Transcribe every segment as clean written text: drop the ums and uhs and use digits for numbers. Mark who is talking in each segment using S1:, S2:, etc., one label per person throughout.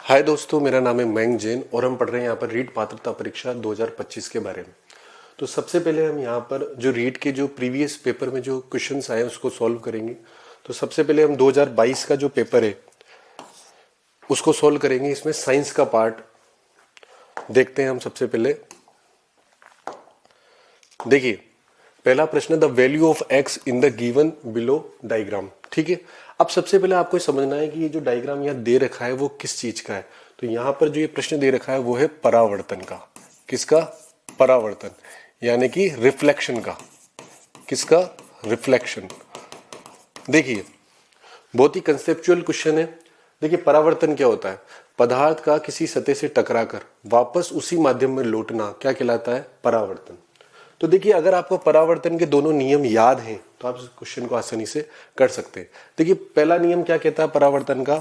S1: हाय दोस्तों, मेरा नाम है मयंक जैन और हम पढ़ रहे हैं यहाँ पर रीट पात्रता परीक्षा 2025 के बारे में। तो सबसे पहले हम यहाँ पर जो रीट के जो प्रीवियस पेपर में जो क्वेश्चंस आए उसको सॉल्व करेंगे। तो सबसे पहले हम 2022 का जो पेपर है उसको सॉल्व करेंगे। इसमें साइंस का पार्ट देखते हैं हम। सबसे पहले देखिए, पहला प्रश्न, the value of x in the given below diagram. ठीक है, अब सबसे पहले आपको समझना है कि ये जो डायग्राम यहाँ दे रखा है वो किस चीज का है। तो यहाँ पर जो ये प्रश्न दे रखा है वो है परावर्तन का। किसका? परावर्तन, यानी कि रिफ्लेक्शन का। किसका? रिफ्लेक्शन। देखिए, बहुत ही कंसेप्चुअल क्वेश्चन है। देखिए, परावर्तन क्या होता है? पदार्थ का किसी सतह से टकराकर वापस उसी माध्यम में लौटना क्या कहलाता है? परावर्तन। तो देखिए, अगर आपको परावर्तन के दोनों नियम याद हैं तो आप इस क्वेश्चन को आसानी से कर सकते हैं। देखिए, पहला नियम क्या कहता है परावर्तन का?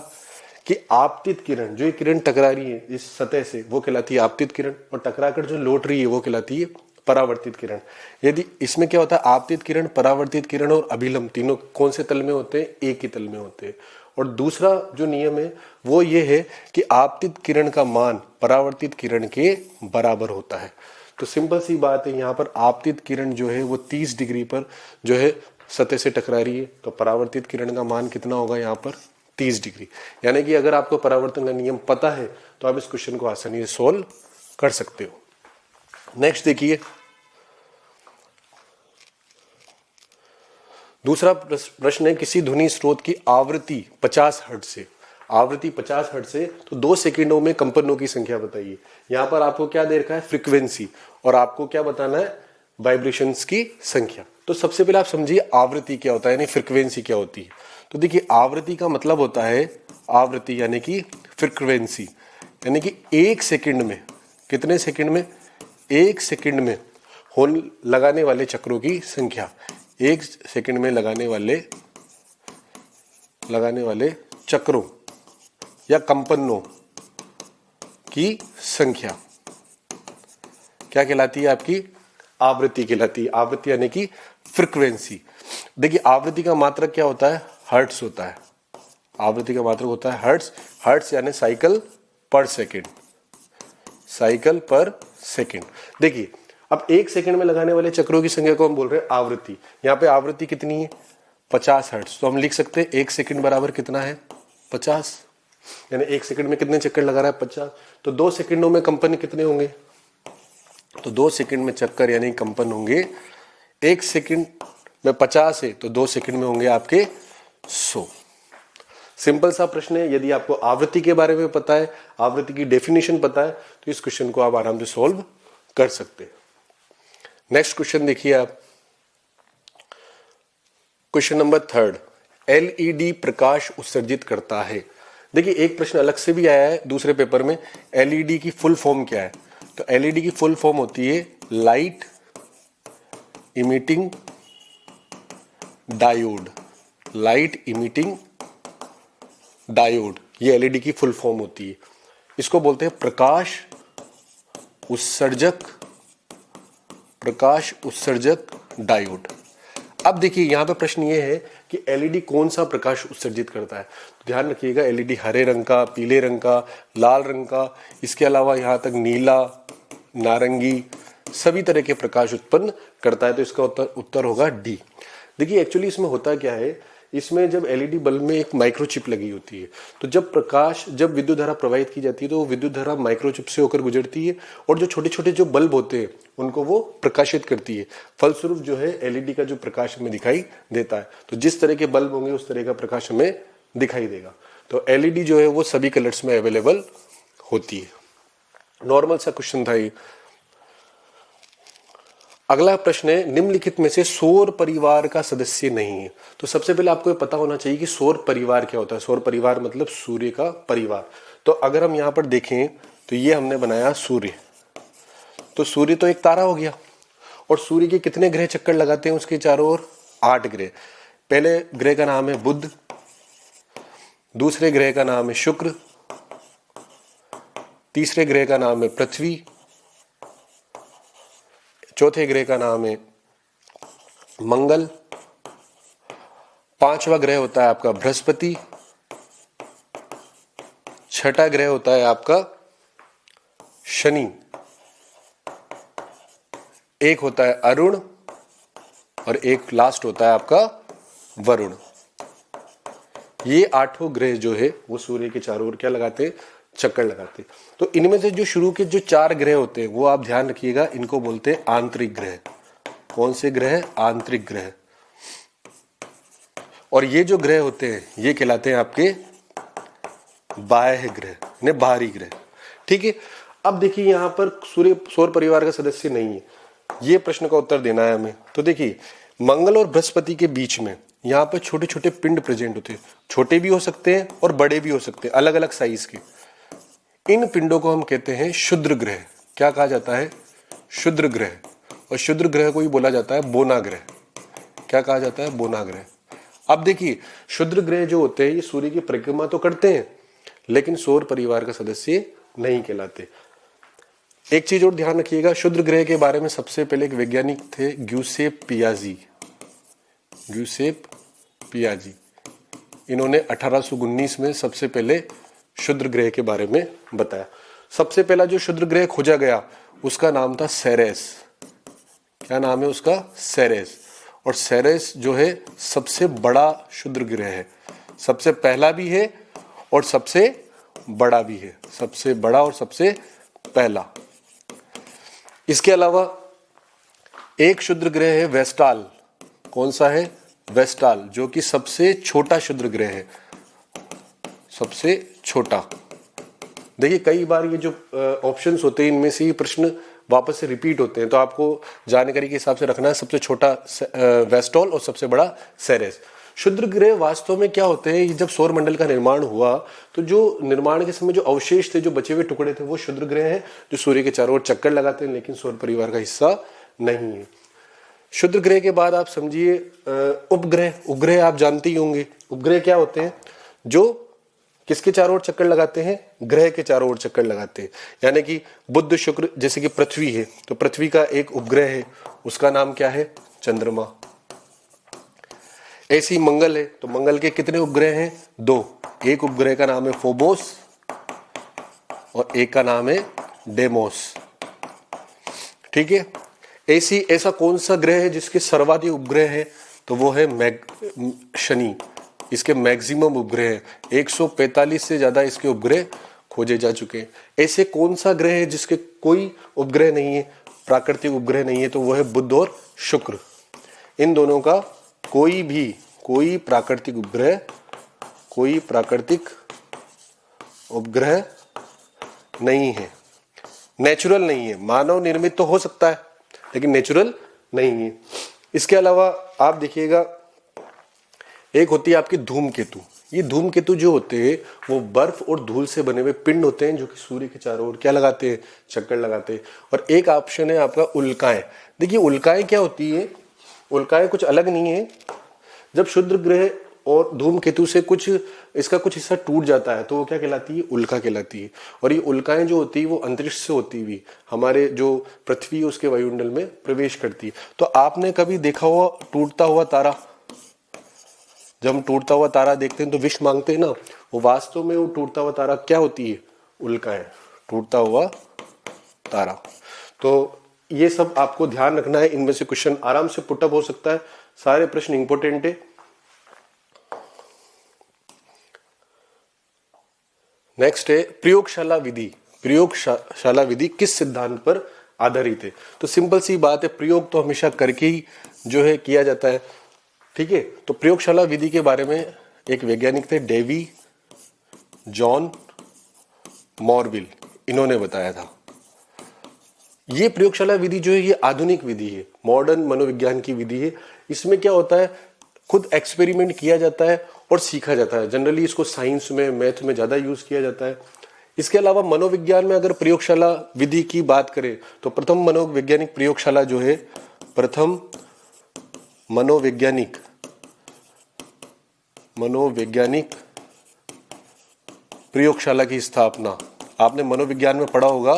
S1: कि आपतित किरण, जो ये किरण टकरा रही है इस सतह से, वो कहलाती है आपतित किरण, और टकराकर जो लौट रही है वो कहलाती है परावर्तित किरण। यदि इसमें क्या होता है, आपतित किरण, परावर्तित किरण और अभिलंब तीनों कौन से तल में होते हैं? एक ही तल में होते हैं। और दूसरा जो नियम है वो ये है कि आपतित किरण का मान परावर्तित किरण के बराबर होता है। तो सिंपल सी बात है, यहाँ पर आपतित किरण जो है वो 30 डिग्री पर जो है सतह से टकरा रही है, तो परावर्तित किरण का मान कितना होगा यहाँ पर? 30 डिग्री। यानी कि अगर आपको परावर्तन का नियम पता है तो आप इस क्वेश्चन को आसानी से सोल्व कर सकते हो। नेक्स्ट देखिए, दूसरा प्रश्न है, किसी ध्वनि स्रोत की आवृत्ति 50 हर्ट्ज से, आवृत्ति 50 हर्ट्ज से, तो 2 सेकंडों में कंपनों की संख्या बताइए। यहां पर आपको क्या दे रखा है? फ्रीक्वेंसी, और आपको क्या बताना है? वाइब्रेशंस की संख्या। तो सबसे पहले आप समझिए आवृत्ति क्या होता है, यानी फ्रीक्वेंसी क्या होती है। तो देखिए, आवृत्ति का मतलब होता है, आवृत्ति यानी कि फ्रीक्वेंसी, यानी कि 1 सेकंड में, कितने सेकंड में? 1 सेकंड में होल लगाने वाले चक्रों की संख्या। 1 सेकंड में लगाने वाले चक्रों या कंपनों की संख्या क्या कहलाती है? आपकी आवृत्ति कहलाती है। आवृत्ति यानी कि फ्रीक्वेंसी। देखिए, आवृत्ति का मात्रक क्या होता है? हर्ट्ज होता है। आवृत्ति का मात्रक होता है हर्ट्ज। हर्ट्ज यानी साइकिल पर सेकंड, साइकिल पर सेकंड। देखिए, अब 1 सेकंड में लगाने वाले चक्रों की संख्या को हम बोल रहे हैं आवृत्ति। यहाँ पे आवृत्ति कितनी है? 50 हर्ट्ज। तो हम लिख सकते हैं 1 सेकंड बराबर कितना है? 50, यानी 1 सेकंड में कितने चक्कर लगा रहा है? 50। तो 2 सेकंडों में कंपन कितने होंगे? तो 2 सेकंड में चक्कर यानी कंपन होंगे, 1 सेकंड में 50 है तो 2 सेकंड में होंगे आपके 100। सिंपल सा प्रश्न है। यदि आपको आवृत्ति के बारे में पता है, आवृत्ति की डेफिनेशन पता है, तो इस क्वेश्चन को आप आराम से सॉल्व कर सकते हैं। नेक्स्ट क्वेश्चन देखिए आप, क्वेश्चन नंबर 3, एलईडी प्रकाश उत्सर्जित करता है। देखिए, एक प्रश्न अलग से भी आया है दूसरे पेपर में, एलईडी की फुल फॉर्म क्या है? तो एलईडी की फुल फॉर्म होती है light emitting diode. Light emitting diode, ये एलईडी की फुल फॉर्म होती है। इसको बोलते हैं प्रकाश उत्सर्जक डायोड। अब देखिए, यहां पे प्रश्न ये है कि एलईडी कौन सा प्रकाश उत्सर्जित करता है। तो ध्यान रखिएगा, एलईडी हरे रंग का, पीले रंग का, लाल रंग का, इसके अलावा यहां तक नीला, नारंगी, सभी तरह के प्रकाश उत्पन्न करता है। तो इसका उत्तर होगा डी। देखिए, एक्चुअली इसमें होता क्या है, इसमें जब एलईडी बल्ब में एक माइक्रोचिप लगी होती है, तो जब विद्युत धारा प्रवाहित की जाती है तो वो विद्युत धारा माइक्रोचिप से होकर गुजरती है, और जो छोटे छोटे जो बल्ब होते हैं उनको वो प्रकाशित करती है। फलस्वरूप जो है एलईडी का जो प्रकाश हमें दिखाई देता है। तो जिस तरह के बल्ब होंगे उस तरह का प्रकाश हमें दिखाई देगा। तो एलईडी जो है वो सभी कलर्स में अवेलेबल होती है। नॉर्मल सा क्वेश्चन था ये। अगला प्रश्न है, निम्नलिखित में से सौर परिवार का सदस्य नहीं है। तो सबसे पहले आपको ये पता होना चाहिए कि सौर परिवार क्या होता है। सौर परिवार मतलब सूर्य का परिवार। तो अगर हम यहां पर देखें तो ये हमने बनाया सूर्य। तो सूर्य तो एक तारा हो गया, और सूर्य के कितने ग्रह चक्कर लगाते हैं उसके चारों ओर? 8 ग्रह। पहले ग्रह का नाम है बुध, दूसरे ग्रह का नाम है शुक्र, तीसरे ग्रह का नाम है पृथ्वी, चौथे ग्रह का नाम है मंगल, 5वां ग्रह होता है आपका बृहस्पति, छठा ग्रह होता है आपका शनि, एक होता है अरुण और एक लास्ट होता है आपका वरुण। ये आठों ग्रह जो है वो सूर्य के चारों ओर क्या लगाते हैं, चक्कर लगाते हैं। तो इनमें से जो शुरू के जो 4 ग्रह होते हैं वो आप ध्यान रखिएगा, इनको बोलते हैं आंतरिक ग्रह। कौन से ग्रह? आंतरिक ग्रह। और ये जो ग्रह होते हैं ये कहलाते हैं आपके बाह्य ग्रह, ने बाहरी ग्रह। ठीक है, अब देखिए यहां पर सूर्य सौर परिवार का सदस्य नहीं है, ये प्रश्न का उत्तर देना है हमें। तो देखिए मंगल और बृहस्पति के बीच में यहाँ पर छोटे छोटे पिंड प्रेजेंट होते हैं, छोटे भी हो सकते हैं और बड़े भी हो सकते हैं, अलग अलग साइज के। इन पिंडों को हम कहते हैं क्षुद्र ग्रह। क्या कहा जाता है? क्षुद्र ग्रह। और क्षुद्र ग्रह को ही बोला जाता है बोना ग्रह। क्या कहा जाता है? बोना ग्रह। अब देखिए क्षुद्र ग्रह जो होते हैं ये सूर्य की परिक्रमा तो करते हैं लेकिन सौर परिवार का सदस्य नहीं कहलाते। एक चीज और ध्यान रखिएगा, क्षुद्र ग्रह के बारे में सबसे पहले एक वैज्ञानिक थे ग्यूसेप पियाजी। ग्यूसेप पियाजी, इन्होंने 1819 में सबसे पहले क्षुद्र ग्रह के बारे में बताया। सबसे पहला जो क्षुद्र ग्रह खोजा गया उसका नाम था सेरेस। क्या नाम है उसका? सेरेस। और सेरेस जो है सबसे बड़ा क्षुद्र ग्रह है, सबसे पहला भी है और सबसे बड़ा भी है, सबसे बड़ा और सबसे पहला। इसके अलावा एक क्षुद्र ग्रह है वेस्टाल। कौन सा है? वेस्टाल, जो कि सबसे छोटा क्षुद्र ग्रह है, सबसे छोटा। देखिए कई बार ये जो ऑप्शंस होते हैं इनमें से ही प्रश्न वापस से रिपीट होते हैं, तो आपको जानकारी के हिसाब से रखना है। सबसे छोटा वेस्टॉल और सबसे बड़ा सेरेस। क्षुद्र ग्रह वास्तव में क्या होते हैं, जब सौर मंडल का निर्माण हुआ तो जो निर्माण के समय जो अवशेष थे, जो बचे हुए टुकड़े थे, वो क्षुद्र ग्रह हैं जो सूर्य के चारों ओर चक्कर लगाते हैं लेकिन सौर परिवार का हिस्सा नहीं है। क्षुद्र ग्रह के बाद आप समझिए उपग्रह। उपग्रह आप जानते ही होंगे। उपग्रह क्या होते हैं? जो किसके चारों ओर चक्कर लगाते हैं? ग्रह के चारों ओर चक्कर लगाते हैं। यानी कि बुध, शुक्र, जैसे कि पृथ्वी है तो पृथ्वी का एक उपग्रह है, उसका नाम क्या है? चंद्रमा। ऐसी मंगल है तो मंगल के कितने उपग्रह हैं? 2। एक उपग्रह का नाम है फोबोस और एक का नाम है डेमोस। ठीक है, ऐसा कौन सा ग्रह है जिसके सर्वाधिक उपग्रह है? तो वो है शनि। इसके मैक्सिमम उपग्रह है, 145 से ज्यादा इसके उपग्रह खोजे जा चुके हैं। ऐसे कौन सा ग्रह है जिसके कोई उपग्रह नहीं है, प्राकृतिक उपग्रह नहीं है? तो वो है बुध और शुक्र। इन दोनों का कोई प्राकृतिक उपग्रह नहीं है, नेचुरल नहीं है। मानव निर्मित तो हो सकता है लेकिन नेचुरल नहीं है। इसके अलावा आप देखिएगा एक होती है आपकी धूमकेतु। ये धूमकेतु जो होते हैं वो बर्फ और धूल से बने हुए पिंड होते हैं जो कि सूर्य के चारों ओर क्या लगाते हैं? चक्कर लगाते हैं। और एक ऑप्शन है आपका उल्काएं। देखिए उल्काएं क्या होती है? उल्काएं कुछ अलग नहीं है। जब क्षुद्र ग्रह और धूमकेतु से इसका कुछ हिस्सा टूट जाता है तो वो क्या कहलाती है? उल्का कहलाती है। और ये उल्काएं जो होती है वो अंतरिक्ष से होती हुई हमारे जो पृथ्वी है उसके वायुमंडल में प्रवेश करती है। तो आपने कभी देखा हुआ टूटता हुआ तारा? जब हम टूटता हुआ तारा देखते हैं तो विश मांगते हैं ना, वो वास्तव में वो टूटता हुआ तारा क्या होती है? उल्काएं, टूटता हुआ तारा। तो ये सब आपको ध्यान रखना है। इनमें से क्वेश्चन आराम से पुटअप हो सकता है, सारे प्रश्न इंपॉर्टेंट है। नेक्स्ट है प्रयोगशाला विधि। प्रयोगशाला विधि किस सिद्धांत पर आधारित है? तो सिंपल सी बात है, प्रयोग तो हमेशा करके ही जो है किया जाता है। ठीक है, तो प्रयोगशाला विधि के बारे में एक वैज्ञानिक थे डेवी जॉन मॉरविल, इन्होंने बताया था। ये प्रयोगशाला विधि जो है ये आधुनिक विधि है, मॉडर्न मनोविज्ञान की विधि है। इसमें क्या होता है, खुद एक्सपेरिमेंट किया जाता है और सीखा जाता है। जनरली इसको साइंस में, मैथ में ज्यादा यूज किया जाता है। इसके अलावा मनोविज्ञान में अगर प्रयोगशाला विधि की बात करें तो प्रथम मनोवैज्ञानिक प्रयोगशाला जो है, प्रथम मनोवैज्ञानिक प्रयोगशाला की स्थापना आपने मनोविज्ञान में पढ़ा होगा,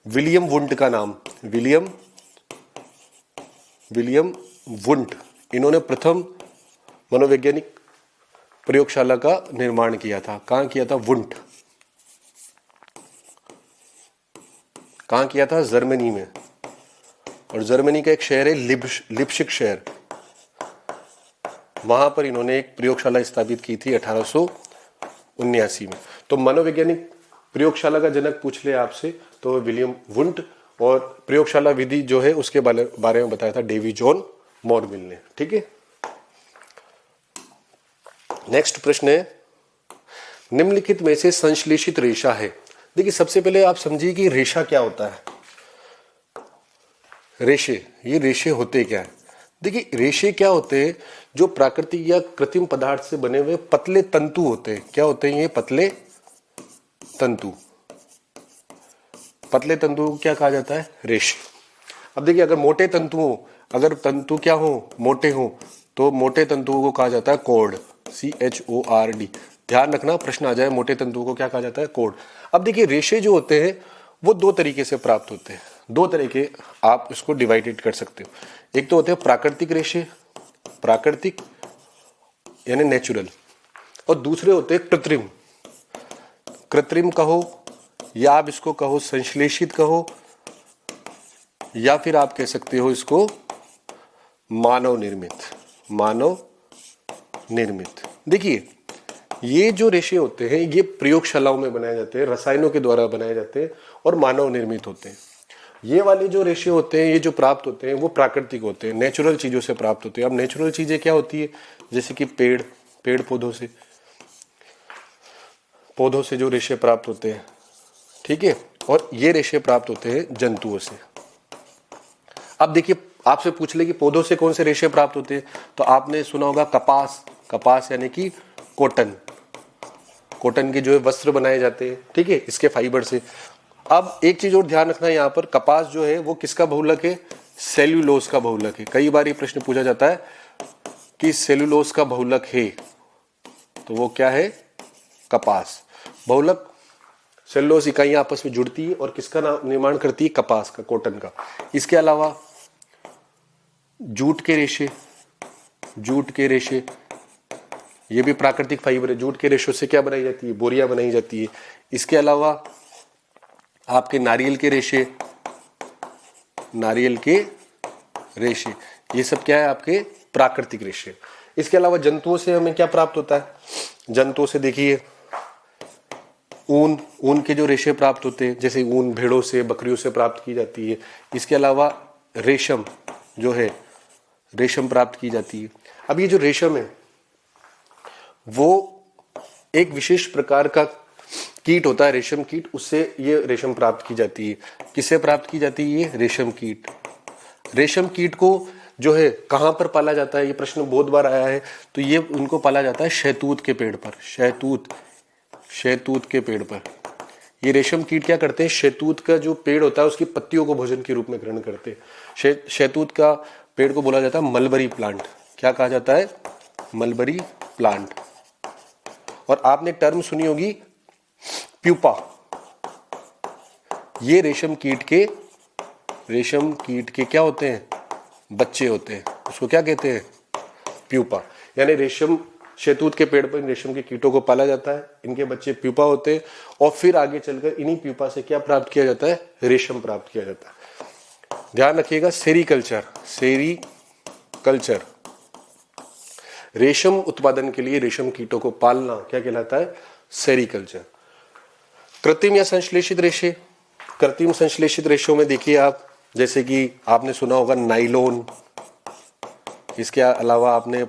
S1: विलियम वुंट का नाम, विलियम वुंट, इन्होंने प्रथम मनोवैज्ञानिक प्रयोगशाला का निर्माण किया था। कहाँ किया था? वुंट। कहाँ किया था? जर्मनी में। और जर्मनी का एक शहर है लिप्सिक शहर, वहां पर इन्होंने एक प्रयोगशाला स्थापित की थी 1879 में। तो मनोवैज्ञानिक प्रयोगशाला का जनक पूछ ले आपसे तो विलियम वुंट, और प्रयोगशाला विधि जो है उसके बारे में बताया था डेवी जॉन मॉरविल ने। ठीक है, नेक्स्ट प्रश्न है, निम्नलिखित में से संश्लेषित रेशा है। देखिए सबसे पहले आप समझिए कि रेशा क्या होता है। रेशे, ये रेशे होते क्या है? देखिए रेशे क्या होते हैं? जो प्राकृतिक या कृत्रिम पदार्थ से बने हुए पतले तंतु होते हैं। क्या होते हैं ये? पतले तंतु। पतले तंतु को क्या कहा जाता है? रेशे। अब देखिए अगर मोटे तंतु हो, अगर तंतु क्या हो? मोटे हो, तो मोटे तंतुओं को कहा जाता है कॉर्ड, CHORD। ध्यान रखना प्रश्न आ जाए, मोटे तंतुओं को क्या कहा जाता है? कॉर्ड। अब देखिए रेशे जो होते हैं वो दो तरीके से प्राप्त होते हैं, दो तरीके आप इसको डिवाइडेड कर सकते हो। एक तो होते हैं प्राकृतिक रेशे, प्राकृतिक यानी नेचुरल, और दूसरे होते हैं कृत्रिम। कृत्रिम कहो या आप इसको कहो संश्लेषित कहो, या फिर आप कह सकते हो इसको मानव निर्मित। मानव निर्मित। देखिए ये जो रेशे होते हैं ये प्रयोगशालाओं में बनाए जाते हैं, रसायनों के द्वारा बनाए जाते हैं और मानव निर्मित होते हैं। ये वाले जो रेशे होते हैं, ये जो प्राप्त होते हैं वो प्राकृतिक होते हैं, नेचुरल चीजों से प्राप्त होते हैं। अब नेचुरल चीजें क्या होती है? जैसे कि पेड़ पौधों से जो रेशे प्राप्त होते हैं, ठीक है, और ये रेशे प्राप्त होते हैं जंतुओं से। अब देखिए आपसे पूछ ले कि पौधों से कौन से रेशे प्राप्त होते हैं, तो आपने सुना होगा कपास यानी कि कॉटन के जो है वस्त्र बनाए जाते हैं, ठीक है, इसके फाइबर से। अब एक चीज और ध्यान रखना, यहाँ पर कपास जो है वो किसका बहुलक है? सेल्यूलोज का बहुलक है। कई बार ये प्रश्न पूछा जाता है कि सेल्यूलोज का बहुलक है, तो वो क्या है? कपास। बहुलक सेल्यूलोज इकाइयां आपस में जुड़ती है और किसका निर्माण करती है? कपास का, कॉटन का। इसके अलावा जूट के रेशे ये भी प्राकृतिक फाइबर है। जूट के रेशों से क्या बनाई जाती है? बोरियां बनाई जाती है। इसके अलावा आपके नारियल के रेशे, ये सब क्या है? आपके प्राकृतिक रेशे। इसके अलावा जंतुओं से हमें क्या प्राप्त होता है? जंतुओं से देखिए ऊन के जो रेशे प्राप्त होते हैं, जैसे ऊन भेड़ों से, बकरियों से प्राप्त की जाती है। इसके अलावा रेशम जो है, रेशम प्राप्त की जाती है। अब ये जो रेशम है वो एक विशेष प्रकार का कीट होता है, रेशम कीट, उससे ये रेशम प्राप्त की जाती है। किससे प्राप्त की जाती है? ये रेशम कीट। रेशम कीट को जो है कहां पर पाला जाता है? ये प्रश्न बहुत बार आया है। तो ये उनको पाला जाता है शहतूत के पेड़ पर। शहतूत के पेड़ पर ये रेशम कीट क्या करते हैं? शहतूत का जो पेड़ होता है उसकी पत्तियों को भोजन के रूप में ग्रहण करते हैं। शहतूत का पेड़ को बोला जाता है मलबरी प्लांट। क्या कहा जाता है? Mulberry plant. और आपने टर्म सुनी होगी प्यूपा। ये रेशम कीट के क्या होते हैं? बच्चे होते हैं। उसको क्या कहते हैं? प्यूपा। यानी शहतूत के पेड़ पर रेशम के कीटों को पाला जाता है, इनके बच्चे प्यूपा होते हैं, और फिर आगे चलकर इन्हीं प्यूपा से क्या प्राप्त किया जाता है? रेशम प्राप्त किया जाता है। ध्यान रखिएगा, सेरीकल्चर रेशम उत्पादन के लिए रेशम कीटों को पालना क्या कहलाता है? सेरीकल्चर। कृत्रिम या संश्लेषित रेशे। कृत्रिम संश्लेषित रेशों में देखिए आप, जैसे कि आपने सुना होगा नाइलॉन, इसके अलावा आपने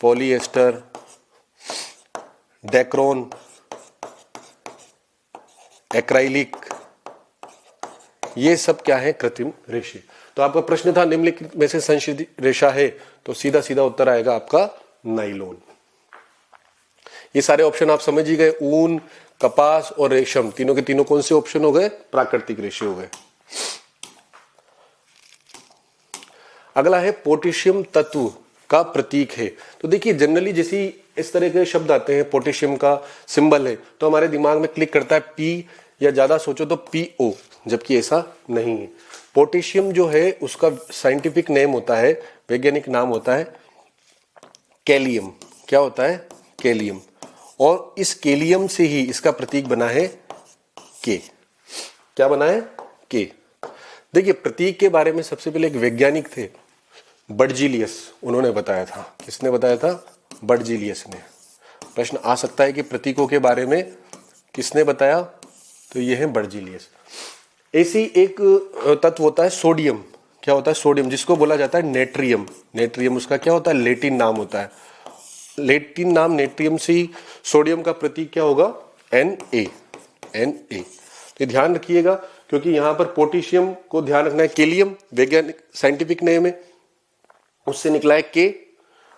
S1: पॉलिएस्टर, डेक्रोन, एक्राइलिक, ये सब क्या है? कृत्रिम रेशे। तो आपका प्रश्न था निम्नलिखित में से संश्लेषित रेशा है, तो सीधा सीधा उत्तर आएगा आपका नाइलॉन। ये सारे ऑप्शन आप समझ ही गए। ऊन, कपास और रेशम, तीनों के तीनों कौन से ऑप्शन हो गए? प्राकृतिक रेशे हो गए। अगला है पोटेशियम तत्व का प्रतीक है। तो देखिए जनरली जैसे इस तरह के शब्द आते हैं, पोटेशियम का सिंबल है, तो हमारे दिमाग में क्लिक करता है पी, या ज्यादा सोचो तो PO, जबकि ऐसा नहीं है। पोटेशियम जो है उसका साइंटिफिक नेम होता है, वैज्ञानिक नाम होता है कैलियम। क्या होता है? कैलियम। और इस कैलियम से ही इसका प्रतीक बना है K। क्या बना है, के। देखिए प्रतीक के बारे में सबसे पहले एक वैज्ञानिक थे बर्जीलियस, उन्होंने बताया था। किसने बताया था, बर्जीलियस ने। प्रश्न आ सकता है कि प्रतीकों के बारे में किसने बताया, तो ये है बर्जीलियस। ऐसी एक तत्व होता है सोडियम, क्या होता है, सोडियम, जिसको बोला जाता है नेट्रियम। नेट्रियम उसका क्या होता है, लेटिन नाम होता है। लेटिन नाम नेट्रियम से ही सोडियम का प्रतीक क्या होगा, Na। Na तो ध्यान रखिएगा, क्योंकि यहां पर पोटेशियम को ध्यान रखना है, केलियम वैज्ञानिक साइंटिफिक नेम है, उससे निकला है के,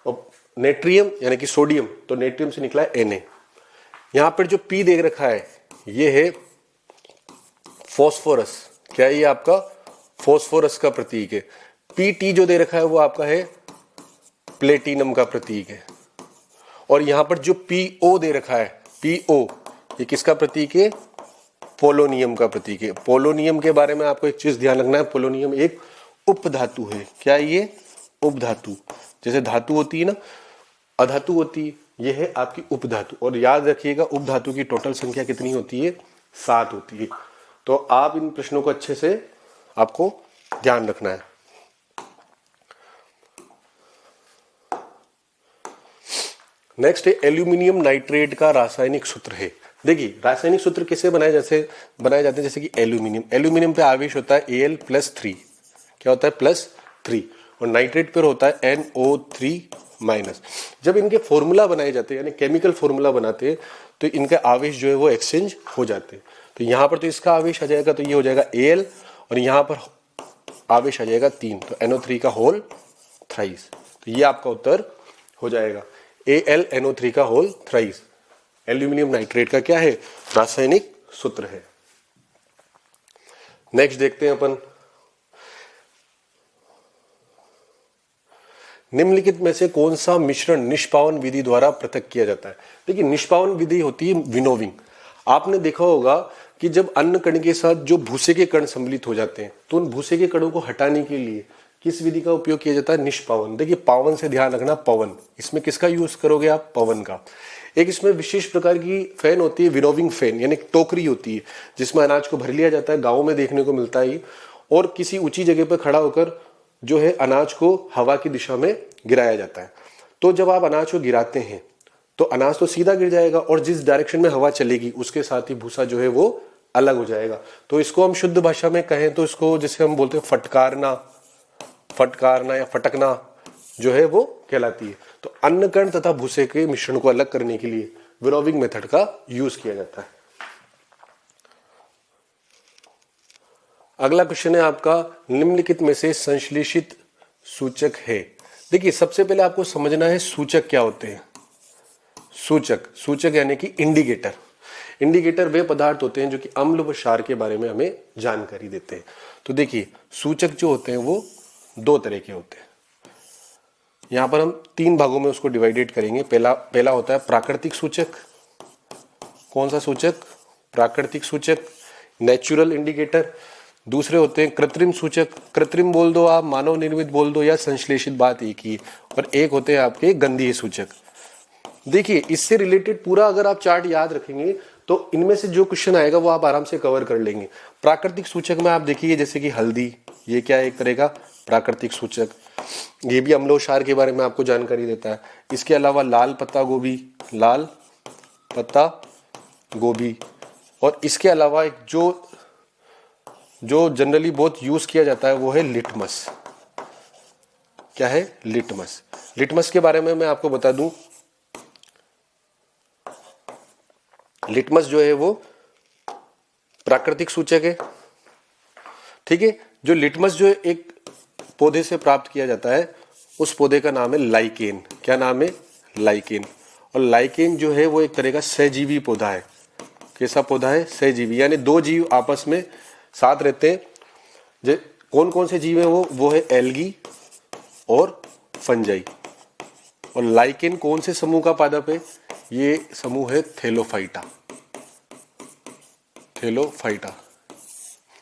S1: और नेट्रियम यानी कि सोडियम, तो नेट्रियम से निकला है Na। यहां पर जो P देख रखा है ये है फॉस्फोरस, क्या है ये आपका, फॉस्फोरस का प्रतीक है। Pt जो दे रखा है वो आपका है प्लेटिनम का प्रतीक है। और यहां पर जो PO दे रखा है, PO ये किसका प्रतीक है, पोलोनियम का प्रतीक है। पोलोनियम के बारे में आपको एक चीज ध्यान रखना है, पोलोनियम एक उपधातु है। क्या है ये, उपधातु। जैसे धातु होती है ना, अधातु होती है, ये है आपकी उपधातु। और याद रखिएगा उपधातु की टोटल संख्या कितनी होती है, 7 होती है। तो आप इन प्रश्नों को अच्छे से आपको ध्यान रखना है। नेक्स्ट है एल्यूमिनियम नाइट्रेट का रासायनिक सूत्र है। देखिए रासायनिक सूत्र किसे बनाए जाते हैं, जैसे कि एल्यूमिनियम पे आवेश होता है Al+3, क्या होता है, +3, और नाइट्रेट पर होता है NO3-। जब इनके फॉर्मूला बनाए जाते हैं, यानी केमिकल फॉर्मूला बनाते हैं, तो इनके आवेश जो है वो एक्सचेंज हो जाते हैं। तो यहां पर तो इसका आवेश आ जाएगा, तो ये हो जाएगा Al, और यहां पर आवेश आ जाएगा 3, तो NO3 का होल थ्राइस। तो ये आपका उत्तर हो जाएगा AlNO3 का होल थ्राइस। एल्यूमिनियम नाइट्रेट का क्या है, रासायनिक सूत्र है। नेक्स्ट देखते हैं अपन, निम्नलिखित में से कौन सा मिश्रण निष्पावन विधि द्वारा पृथक किया जाता है। देखिए निष्पावन विधि होती है विनोविंग। आपने देखा होगा कि जब अन्न कण के साथ जो भूसे के कण सम्मिलित हो जाते हैं, तो उन भूसे के कणों को हटाने के लिए किस विधि का उपयोग किया जाता है, निष्पावन। देखिए पावन से ध्यान रखना, पवन, इसमें किसका यूज करोगे आप, पवन का। एक इसमें विशेष प्रकार की फैन होती है विनोविंग फैन, यानी टोकरी होती है जिसमें अनाज को भर लिया जाता है, गाँव में देखने को मिलता है, और किसी ऊंची जगह पर खड़ा होकर जो है अनाज को हवा की दिशा में गिराया जाता है। तो जब आप अनाज को गिराते हैं तो अनाज तो सीधा गिर जाएगा, और जिस डायरेक्शन में हवा चलेगी उसके साथ ही भूसा जो है वो अलग हो जाएगा। तो इसको हम शुद्ध भाषा में कहें तो इसको जिसे हम बोलते हैं फटकारना या फटकना जो है वो कहलाती है। तो अन्न कण तथा भूसे के मिश्रण को अलग करने के लिए विनोविंग मेथड का यूज किया जाता है। अगला क्वेश्चन है आपका, निम्नलिखित में से संश्लेषित सूचक है। देखिए सबसे पहले आपको समझना है सूचक क्या होते हैं। सूचक यानी कि इंडिकेटर वे पदार्थ होते हैं जो कि अम्ल व क्षार के बारे में हमें जानकारी देते हैं। तो देखिए सूचक जो होते हैं वो 2 तरह के होते हैं। यहां पर हम 3 भागों में उसको डिवाइडेड करेंगे। पहला होता है प्राकृतिक सूचक। कौन सा सूचक, प्राकृतिक सूचक, नेचुरल इंडिकेटर। दूसरे होते हैं कृत्रिम सूचक, कृत्रिम बोल दो आप, मानव निर्मित बोल दो, या संश्लेषित, बात एक ही। और एक होते हैं आपके गंधीय सूचक। देखिए इससे रिलेटेड पूरा अगर आप चार्ट याद रखेंगे तो इनमें से जो क्वेश्चन आएगा वो आप आराम से कवर कर लेंगे। प्राकृतिक सूचक में आप देखिए जैसे कि हल्दी, ये क्या है, एक तरह का प्राकृतिक सूचक। ये भी अम्लोक्षार के बारे में आपको जानकारी देता है। इसके अलावा लाल पत्ता गोभी, और इसके अलावा एक जो जनरली बहुत यूज किया जाता है वो है लिटमस। क्या है, लिटमस के बारे में मैं आपको बता दूं, लिटमस जो है वो प्राकृतिक सूचक है, ठीक है। जो लिटमस जो एक पौधे से प्राप्त किया जाता है उस पौधे का नाम है लाइकेन। क्या नाम है, लाइकेन। और लाइकेन जो है वो एक तरह का सहजीवी पौधा है। कैसा पौधा है, सहजीवी, यानी 2 जीव आपस में साथ रहते हैं। कौन कौन से जीव है वो है एल्गी और फंजाई। और लाइकेन कौन से समूह का पादप है, ये समूह है थैलोफाइटा,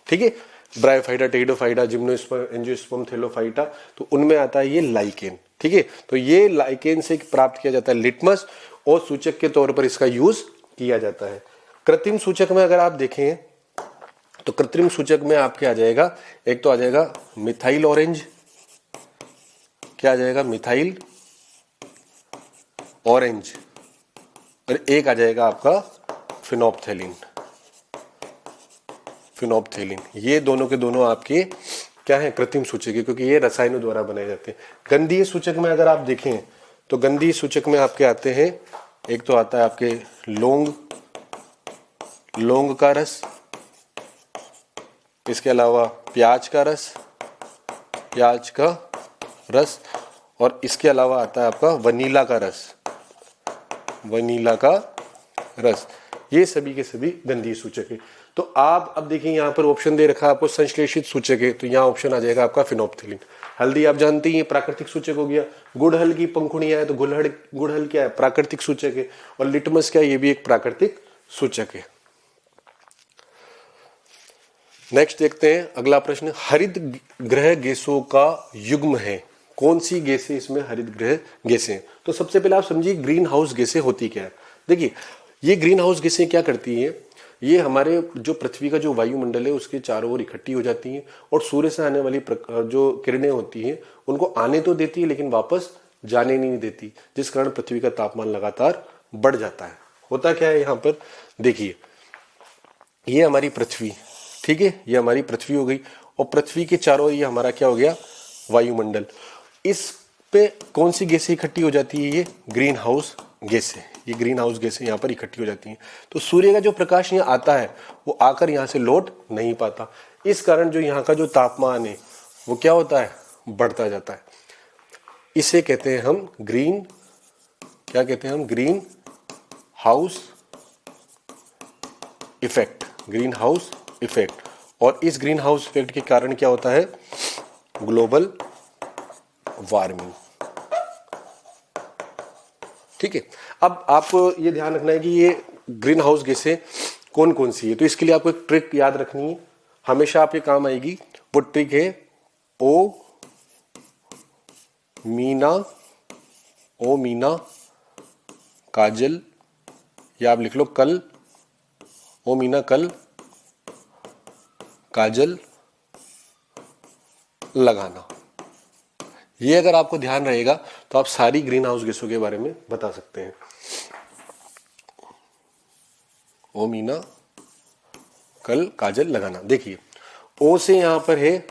S1: ठीक है। Bryophyta, pteridophyta, gymnosperm, angiosperm, Thallophyta, तो उनमें आता है ये लाइकेन, ठीक है। तो ये लाइकेन से प्राप्त किया जाता है लिटमस, और सूचक के तौर पर इसका यूज किया जाता है। कृत्रिम सूचक में अगर आप देखें तो कृत्रिम सूचक में आपके आ जाएगा, एक तो आ जाएगा मिथाइल ऑरेंज, क्या आ जाएगा, मिथाइल ऑरेंज, और एक आ जाएगा आपका फिनोप्थेलिन। फिनोप्थेलिन, ये दोनों के दोनों आपके क्या है, कृत्रिम सूचक है, क्योंकि ये रसायनों द्वारा बनाए जाते हैं। गंधीय सूचक में अगर आप देखें तो गंधीय सूचक में आपके आते हैं, एक तो आता है आपके लौंग का रस, इसके अलावा प्याज का रस, और इसके अलावा आता है आपका वनीला का रस। ये सभी के सभी गंधीय सूचक है। तो आप अब देखिए यहाँ पर ऑप्शन दे रखा है आपको संश्लेषित सूचक है, तो यहाँ ऑप्शन आ जाएगा आपका फिनोप्थेलिन। हल्दी आप जानते ही प्राकृतिक सूचक हो गया। गुड़हल की पंखुड़ियां है तो गुड़हल क्या है, प्राकृतिक सूचक है। और लिटमस क्या है, ये भी एक प्राकृतिक सूचक है। नेक्स्ट देखते हैं अगला प्रश्न, हरित गृह गैसों का युग्म है, कौन सी गैसें इसमें हरित गृह गैसें? तो सबसे पहले आप समझिए ग्रीन हाउस गैसें होती क्या है। देखिए ये ग्रीन हाउस गैसें क्या करती हैं, ये हमारे जो पृथ्वी का जो वायुमंडल है उसके चारों ओर इकट्ठी हो जाती हैं और सूर्य से आने वाली जो किरणें होती हैं उनको आने तो देती है लेकिन वापस जाने नहीं देती, जिस कारण पृथ्वी का तापमान लगातार बढ़ जाता है। होता क्या है यहाँ पर, देखिए ये हमारी पृथ्वी, ठीक है, ये हमारी पृथ्वी हो गई और पृथ्वी के चारों ओर ये हमारा क्या हो गया, वायुमंडल। इस पे कौन सी गैसें इकट्ठी हो जाती है, ये ग्रीन हाउस गैसें, ये ग्रीन हाउस गैसें यहाँ पर इकट्ठी हो जाती हैं। तो सूर्य का जो प्रकाश यहाँ आता है वो आकर यहाँ से लौट नहीं पाता, इस कारण जो यहाँ का जो तापमान है वो क्या होता है, बढ़ता जाता है। इसे कहते हैं हम ग्रीन, क्या कहते हैं हम, green house effect, green house effect. और इस ग्रीन हाउस इफेक्ट के कारण क्या होता है, ग्लोबल वार्मिंग। ठीक है, अब आपको ये ध्यान रखना है कि ये ग्रीन हाउस गैसें कौन कौन सी है। तो इसके लिए आपको एक ट्रिक याद रखनी है, हमेशा आपके काम आएगी। वो ट्रिक है ओ मीना काजल, या आप लिख लो कल, ओ मीना कल काजल लगाना। ये अगर आपको ध्यान रहेगा तो आप सारी ग्रीन हाउस गैसों के बारे में बता सकते हैं। ओ मीना कल काजल लगाना। देखिए ओ से यहां पर है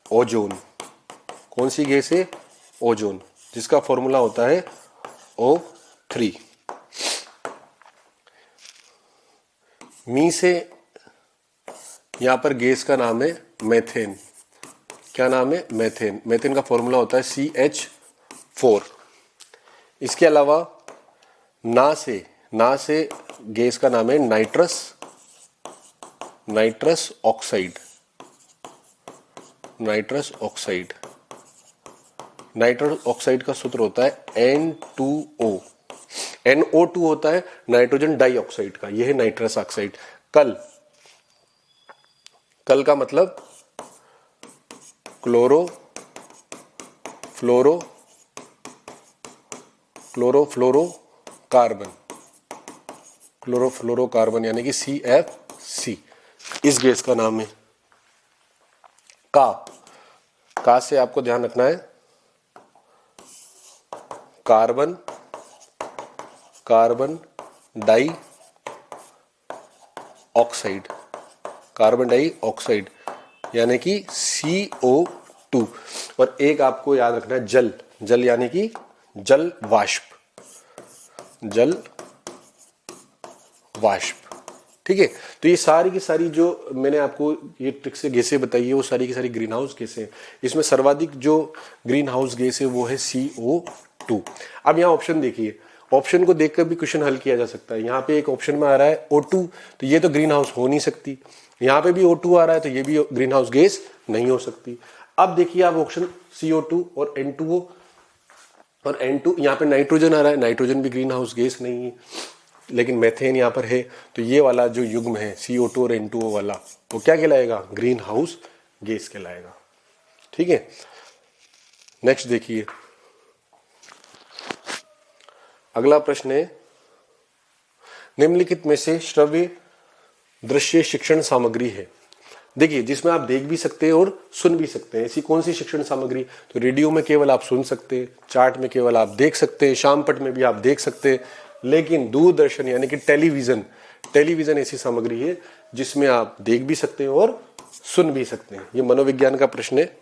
S1: ओजोन, कौन सी गैस है, ओजोन, जिसका फॉर्मूला होता है O3। मी से यहां पर गैस का नाम है मेथेन, क्या नाम है, मेथेन, मेथेन का फॉर्मूला होता है CH4। इसके अलावा ना से गैस का नाम है नाइट्रस ऑक्साइड, नाइट्रस ऑक्साइड का सूत्र होता है N2O, NO2 होता है नाइट्रोजन डाइऑक्साइड का, यह है नाइट्रस ऑक्साइड। कल का मतलब क्लोरोफ्लोरोकार्बन यानी कि CFC, इस गैस का नाम है। का से आपको ध्यान रखना है कार्बन डाइऑक्साइड यानी कि CO2। और एक आपको याद रखना है जल यानी कि जल वाष्प, ठीक है। तो ये सारी की सारी जो मैंने आपको ये ट्रिक से गैसें बताई है वो सारी की सारी ग्रीन हाउस गैसें। इसमें सर्वाधिक जो ग्रीन हाउस गैस है वो है CO2। अब यहाँ ऑप्शन देखिए, ऑप्शन को देखकर भी क्वेश्चन हल किया जा सकता है। यहाँ पे एक ऑप्शन में आ रहा है O2, तो ये तो ग्रीन हाउस हो नहीं सकती। यहाँ पे भी O2 आ रहा है तो ये भी ग्रीन हाउस गैस नहीं हो सकती। अब देखिए आप ऑप्शन CO2 और N2O और N2, यहाँ पे नाइट्रोजन आ रहा है, नाइट्रोजन भी ग्रीन हाउस गैस नहीं है, लेकिन मेथेन यहाँ पर है। तो ये वाला जो युग्म है CO2 और N2O वाला, वो क्या कहलाएगा, ग्रीन हाउस गैस कहलाएगा। ठीक है, नेक्स्ट देखिए अगला प्रश्न है, निम्नलिखित में से श्रव्य दृश्य शिक्षण सामग्री है? देखिए, जिसमें आप देख भी सकते हैं और सुन भी सकते हैं। ऐसी कौन सी शिक्षण सामग्री? तो रेडियो में केवल आप सुन सकते हैं, चार्ट में केवल आप देख सकते हैं, शामपट में भी आप देख सकते हैं, लेकिन दूरदर्शन यानी कि टेलीविजन ऐसी सामग्री है जिसमें आप देख भी सकते हैं और सुन भी सकते हैं। ये मनोविज्ञान का प्रश्न है।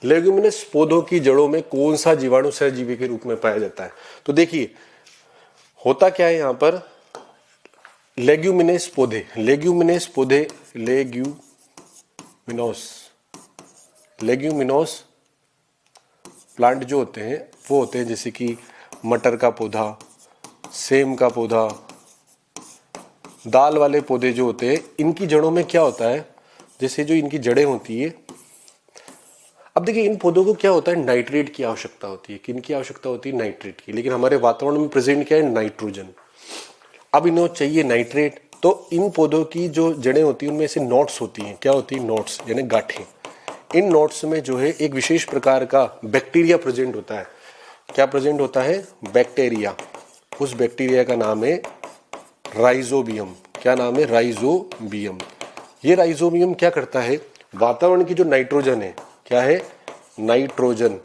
S1: लेग्यूमिनस पौधों की जड़ों में कौन सा जीवाणु सहजीवी के रूप में पाया जाता है? तो देखिए, होता क्या है यहां पर, लेग्यूमिनस प्लांट जो होते हैं वो होते हैं जैसे कि मटर का पौधा, सेम का पौधा, दाल वाले पौधे जो होते हैं, इनकी जड़ों में क्या होता है, जैसे जो इनकी जड़ें होती है। अब देखिए, इन पौधों को क्या होता है, नाइट्रेट की आवश्यकता होती है। किन की आवश्यकता होती है? नाइट्रेट की। लेकिन हमारे वातावरण में प्रेजेंट क्या है? नाइट्रोजन। अब इन्हें चाहिए नाइट्रेट, तो इन पौधों की जो जड़ें होती हैं उनमें से नोट्स होती हैं। क्या होती है? नोट्स यानी गांठें। इन नोट्स में जो है एक विशेष प्रकार का बैक्टीरिया प्रेजेंट होता है। क्या प्रेजेंट होता है? बैक्टीरिया। उस बैक्टीरिया का नाम है राइजोबियम। क्या नाम है? राइजोबियम। ये राइजोबियम क्या करता है? वातावरण की जो नाइट्रोजन है, क्या है? नाइट्रोजन।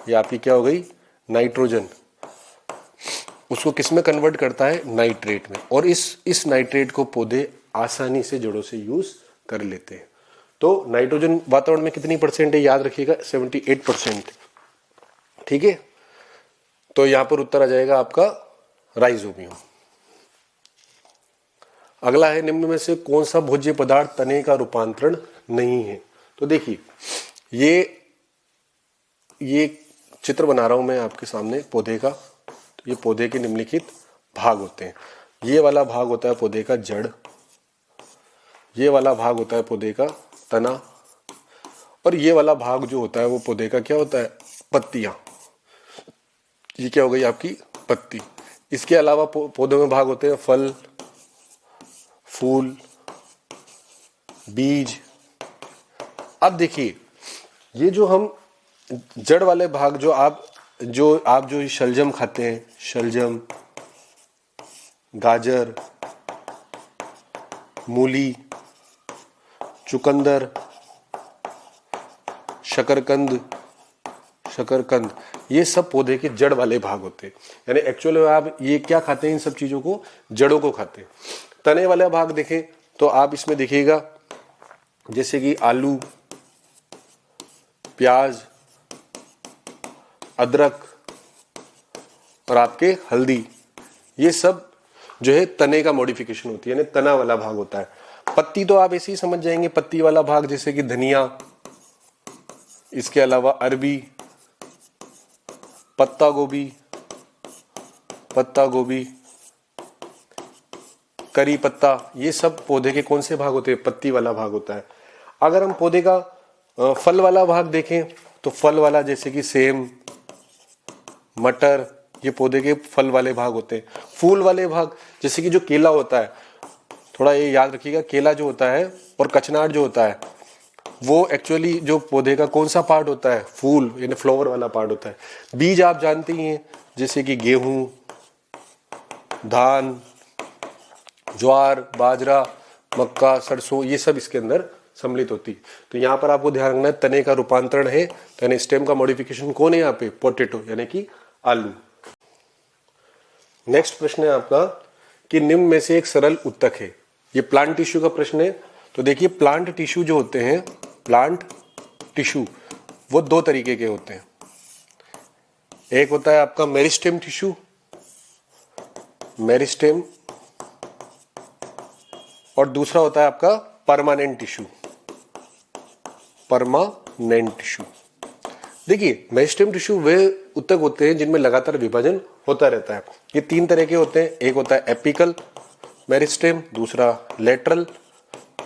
S1: ये आपकी क्या हो गई? नाइट्रोजन। उसको किस में कन्वर्ट करता है? नाइट्रेट में। और इस नाइट्रेट को पौधे आसानी से जड़ों से यूज कर लेते हैं। तो नाइट्रोजन वातावरण में कितनी परसेंट है? याद रखिएगा, 78%। ठीक है, तो यहां पर उत्तर आ जाएगा आपका राइजोबियम। अगला है, निम्न में से कौन सा भोज्य पदार्थ तने का रूपांतरण नहीं है? तो देखिए, ये चित्र बना रहा हूं मैं आपके सामने पौधे का। तो ये पौधे के निम्नलिखित भाग होते हैं। ये वाला भाग होता है पौधे का जड़, ये वाला भाग होता है पौधे का तना, और ये वाला भाग जो होता है वो पौधे का क्या होता है? पत्तियां। ये क्या हो गई आपकी? पत्ती। इसके अलावा पौधों में भाग होते हैं फल, फूल, बीज। अब देखिए, ये जो हम जड़ वाले भाग जो आप शलजम खाते हैं, शलजम, गाजर, मूली, चुकंदर, शकरकंद, ये सब पौधे के जड़ वाले भाग होते हैं। यानी एक्चुअली आप ये क्या खाते हैं? इन सब चीजों को, जड़ों को खाते हैं। तने वाला भाग देखें तो आप इसमें देखिएगा जैसे कि आलू, प्याज, अदरक और आपके हल्दी, ये सब जो है तने का मॉडिफिकेशन होती है, यानी तना वाला भाग होता है। पत्ती तो आप ऐसे ही समझ जाएंगे, पत्ती वाला भाग जैसे कि धनिया, इसके अलावा अरबी, पत्ता गोभी, करी पत्ता, ये सब पौधे के कौन से भाग होते हैं? पत्ती वाला भाग होता है। अगर हम पौधे का फल वाला भाग देखें तो फल वाला जैसे कि सेम, मटर, ये पौधे के फल वाले भाग होते हैं। फूल वाले भाग जैसे कि जो केला होता है, थोड़ा ये याद रखिएगा, केला जो होता है और कचनार जो होता है वो एक्चुअली जो पौधे का कौन सा पार्ट होता है? फूल यानी फ्लावर वाला पार्ट होता है। बीज आप जानते ही हैं, जैसे कि गेहूं, धान, ज्वार, बाजरा, मक्का, सरसों, ये सब इसके अंदर सम्मिलित होती। तो यहाँ पर आपको ध्यान रखना है, तने का रूपांतरण है, तने स्टेम का मॉडिफिकेशन कौन है? यहाँ पे पोटैटो यानी कि आलू। नेक्स्ट प्रश्न है आपका कि निम्न में से एक सरल उत्तक है। ये प्लांट टिश्यू का प्रश्न है। तो देखिए, प्लांट टिश्यू जो होते हैं, प्लांट टिश्यू वो दो तरीके के होते हैं। एक होता है आपका मेरिस्टेम टिश्यू, मेरिस्टेम, और दूसरा होता है आपका परमानेंट टिश्यू, परमानेंट टिश्यू। देखिए, मेरिस्टेम टिश्यू वे उत्तक होते हैं जिनमें लगातार विभाजन होता रहता है। ये तीन तरह के होते हैं। एक होता है एपिकल मेरिस्टेम, दूसरा लेटरल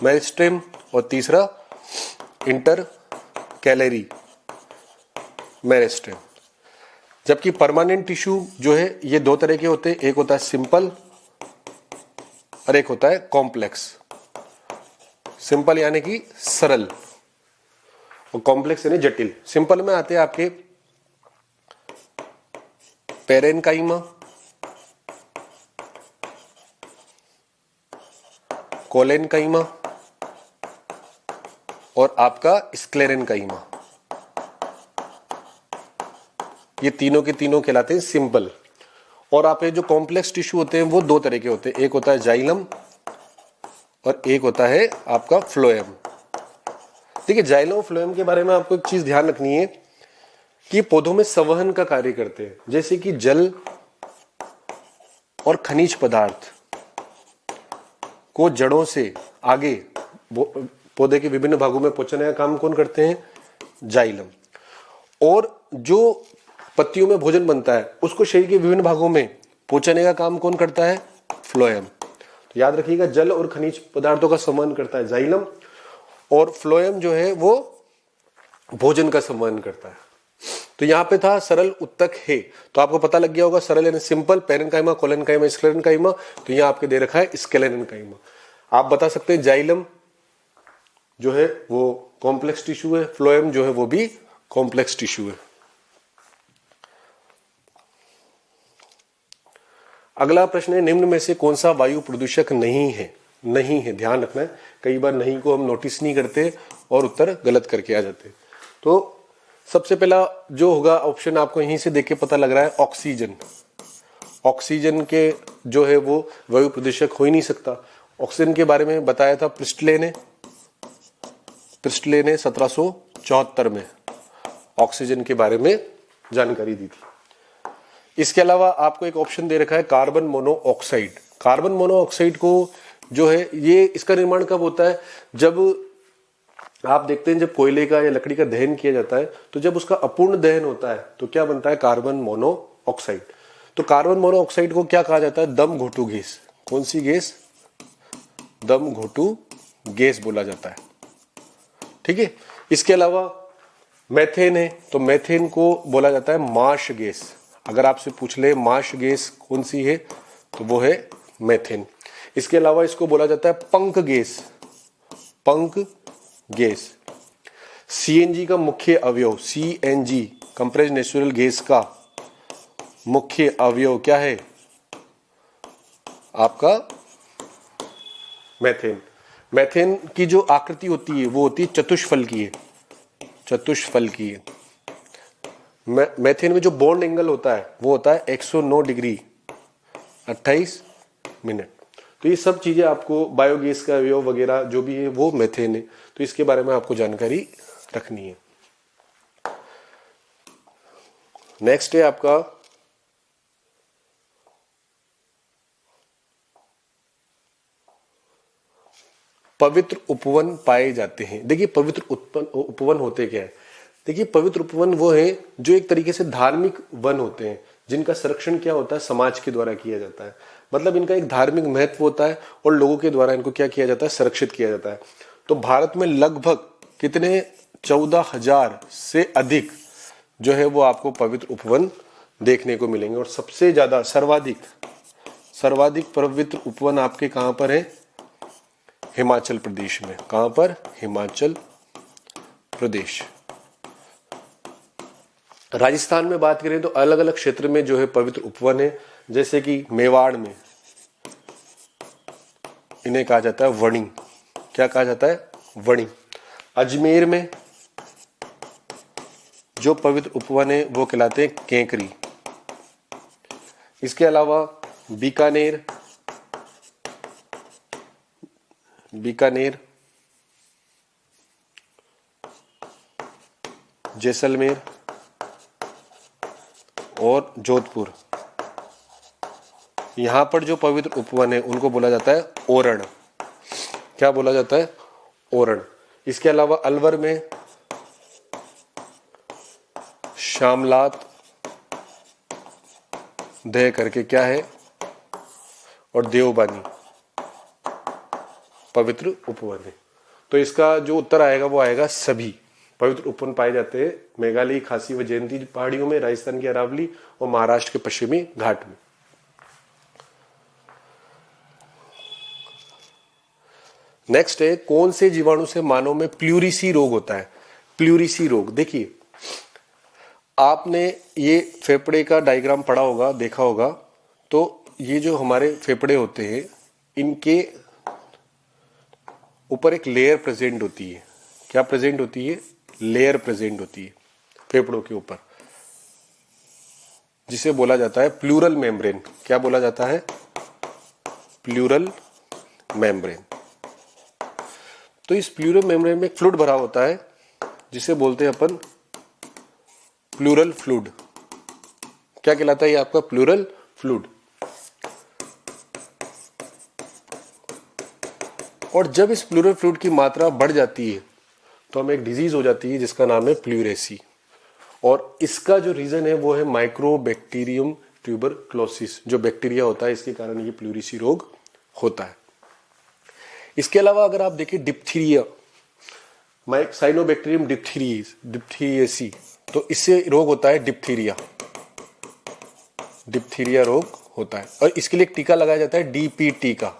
S1: मेरिस्टेम और तीसरा इंटरकैलरी मेरिस्टेम। जबकि परमानेंट टिश्यू जो है ये दो तरह के होते हैं। एक होता है सिंपल और एक होता है कॉम्प्लेक्स। सिंपल यानी कि सरल और कॉम्प्लेक्स यानी जटिल। सिंपल में आते हैं आपके पेरेनकाइमा, कोलेनकाइमा और आपका स्क्लेरेनकाइमा। ये तीनों के तीनों कहलाते हैं सिंपल। और आप ये जो कॉम्प्लेक्स टिश्यू होते हैं वो दो तरह के होते हैं, एक होता है जाइलम और एक होता है आपका फ्लोएम। देखिए जाइलम और फ्लोएम के बारे में आपको एक चीज ध्यान रखनी है कि पौधों में संवहन का कार्य करते हैं, जैसे कि जल और खनिज पदार्थ को जड़ों से आगे पौधे के विभिन्न भागों में पहुंचाने का काम कौन करते हैं? जाइलम। और जो पत्तियों में भोजन बनता है उसको शरीर के विभिन्न भागों में पहुंचाने का काम कौन करता है? फ्लोएम। तो याद रखिएगा, जल और खनिज पदार्थों का संवहन करता है जाइलम और फ्लोएम जो है वो भोजन का संवहन करता है। तो यहां पे था सरल, उत्तक है, तो आपको पता लग गया होगा सरल यानी सिंपल, पेरेन्काइमा, कोलेनकाइमा, स्क्लेरेनकाइमा। तो यहां आपके दे रखा है स्क्लेरेनकाइमा। आप बता सकते हैं जाइलम जो है वो कॉम्प्लेक्स टिश्यू है, फ्लोएम जो है वो भी कॉम्प्लेक्स टिश्यू है। अगला प्रश्न है, निम्न में से कौन सा वायु प्रदूषक नहीं है? नहीं है, ध्यान रखना है, कई बार नहीं को हम नोटिस नहीं करते और उत्तर गलत करके आ जाते। तो सबसे पहला जो होगा ऑप्शन आपको यहीं से देख के पता लग रहा है, ऑक्सीजन। ऑक्सीजन के जो है वो वायु प्रदूषक हो ही नहीं सकता। ऑक्सीजन के बारे में बताया था प्रिस्टले ने 1774 में ऑक्सीजन के बारे में जानकारी दी थी। इसके अलावा आपको एक ऑप्शन दे रखा है कार्बन मोनोऑक्साइड। कार्बन मोनोऑक्साइड को जो है ये इसका निर्माण कब होता है? जब आप देखते हैं जब कोयले का या लकड़ी का दहन किया जाता है तो जब उसका अपूर्ण दहन होता है तो क्या बनता है? Carbon monoxide. तो कार्बन मोनोऑक्साइड को क्या कहा जाता है? दम घोटू गैस। कौन सी गैस? दम घोटू गैस बोला जाता है। ठीक है। इसके अलावा मेथेन है, तो मेथेन को बोला जाता है मार्श गैस। अगर आपसे पूछ ले मार्श गैस कौन सी है तो वो है मेथेन। इसके अलावा इसको बोला जाता है पंख गैस। पंख गैस। सीएनजी का मुख्य अवयव, सीएनजी कंप्रेस्ड नेचुरल गैस का मुख्य अवयव क्या है? आपका मेथेन। मेथेन की जो आकृति होती है वो होती है चतुष्फल की है, चतुष्फल की है। मेथेन में जो बॉन्ड एंगल होता है वो होता है 109 डिग्री 28 मिनट। तो ये सब चीजें आपको बायोगैस का अवयव वगैरह जो भी है वो मेथेन है, तो इसके बारे में आपको जानकारी रखनी है। नेक्स्ट है आपका पवित्र उपवन पाए जाते हैं। देखिए पवित्र उपवन होते क्या है? देखिए पवित्र उपवन वो है जो एक तरीके से धार्मिक वन होते हैं जिनका संरक्षण क्या होता है? समाज के द्वारा किया जाता है। मतलब इनका एक धार्मिक महत्व होता है और लोगों के द्वारा इनको क्या किया जाता है? संरक्षित किया जाता है। तो भारत में लगभग कितने 14,000 से अधिक जो है वो आपको पवित्र उपवन देखने को मिलेंगे। और सबसे ज्यादा सर्वाधिक पवित्र उपवन आपके कहां पर है? हिमाचल प्रदेश में। कहां पर? हिमाचल प्रदेश। राजस्थान में बात करें तो अलग अलग क्षेत्र में जो है पवित्र उपवन है, जैसे कि मेवाड़ में इन्हें कहा जाता है वणी। क्या कहा जाता है? वणी। अजमेर में जो पवित्र उपवन है वो कहलाते हैं केकरी। इसके अलावा बीकानेर, जैसलमेर और जोधपुर, यहां पर जो पवित्र उपवन है उनको बोला जाता है ओरण। क्या बोला जाता है? ओरण। इसके अलावा अलवर में शामलात दह करके क्या है, और देवबानी पवित्र उपवन है। तो इसका जो उत्तर आएगा वो आएगा सभी। पवित्र उपवन पाए जाते हैं मेघालय, खासी व जयंती पहाड़ियों में, राजस्थान की अरावली और महाराष्ट्र के पश्चिमी घाट में। नेक्स्ट है, कौन से जीवाणु से मानव में प्लूरिसी रोग होता है? प्लूरिसी रोग, देखिए आपने ये फेफड़े का डायग्राम पढ़ा होगा, देखा होगा। तो ये जो हमारे फेफड़े होते हैं इनके ऊपर एक लेयर प्रेजेंट होती है। क्या प्रेजेंट होती है? लेयर प्रेजेंट होती है फेफड़ों के ऊपर, जिसे बोला जाता है प्लूरल मेम्ब्रेन। क्या बोला जाता है? Pleural membrane. तो इस प्लूरल मेम्ब्रेन में एक फ्लूइड भरा होता है जिसे बोलते हैं अपन प्लूरल फ्लूइड। क्या कहलाता है ये आपका? Pleural fluid. और जब इस प्लूरल फ्लूइड की मात्रा बढ़ जाती है तो हमें एक डिजीज हो जाती है जिसका नाम है प्लूरेसी। और इसका जो रीजन है वो है माइक्रोबैक्टीरियम ट्यूबरक्लोसिस। जो बैक्टीरिया होता है इसके कारण ये प्लूरेसी रोग होता है। इसके अलावा अगर आप देखें डिप्थीरिया, साइनोबैक्टीरियम डिप्थीरियेसी, तो इससे रोग होता है डिप्थीरिया। डिप्थीरिया रोग होता है और इसके लिए एक टीका लगाया जाता है डीपीटी का।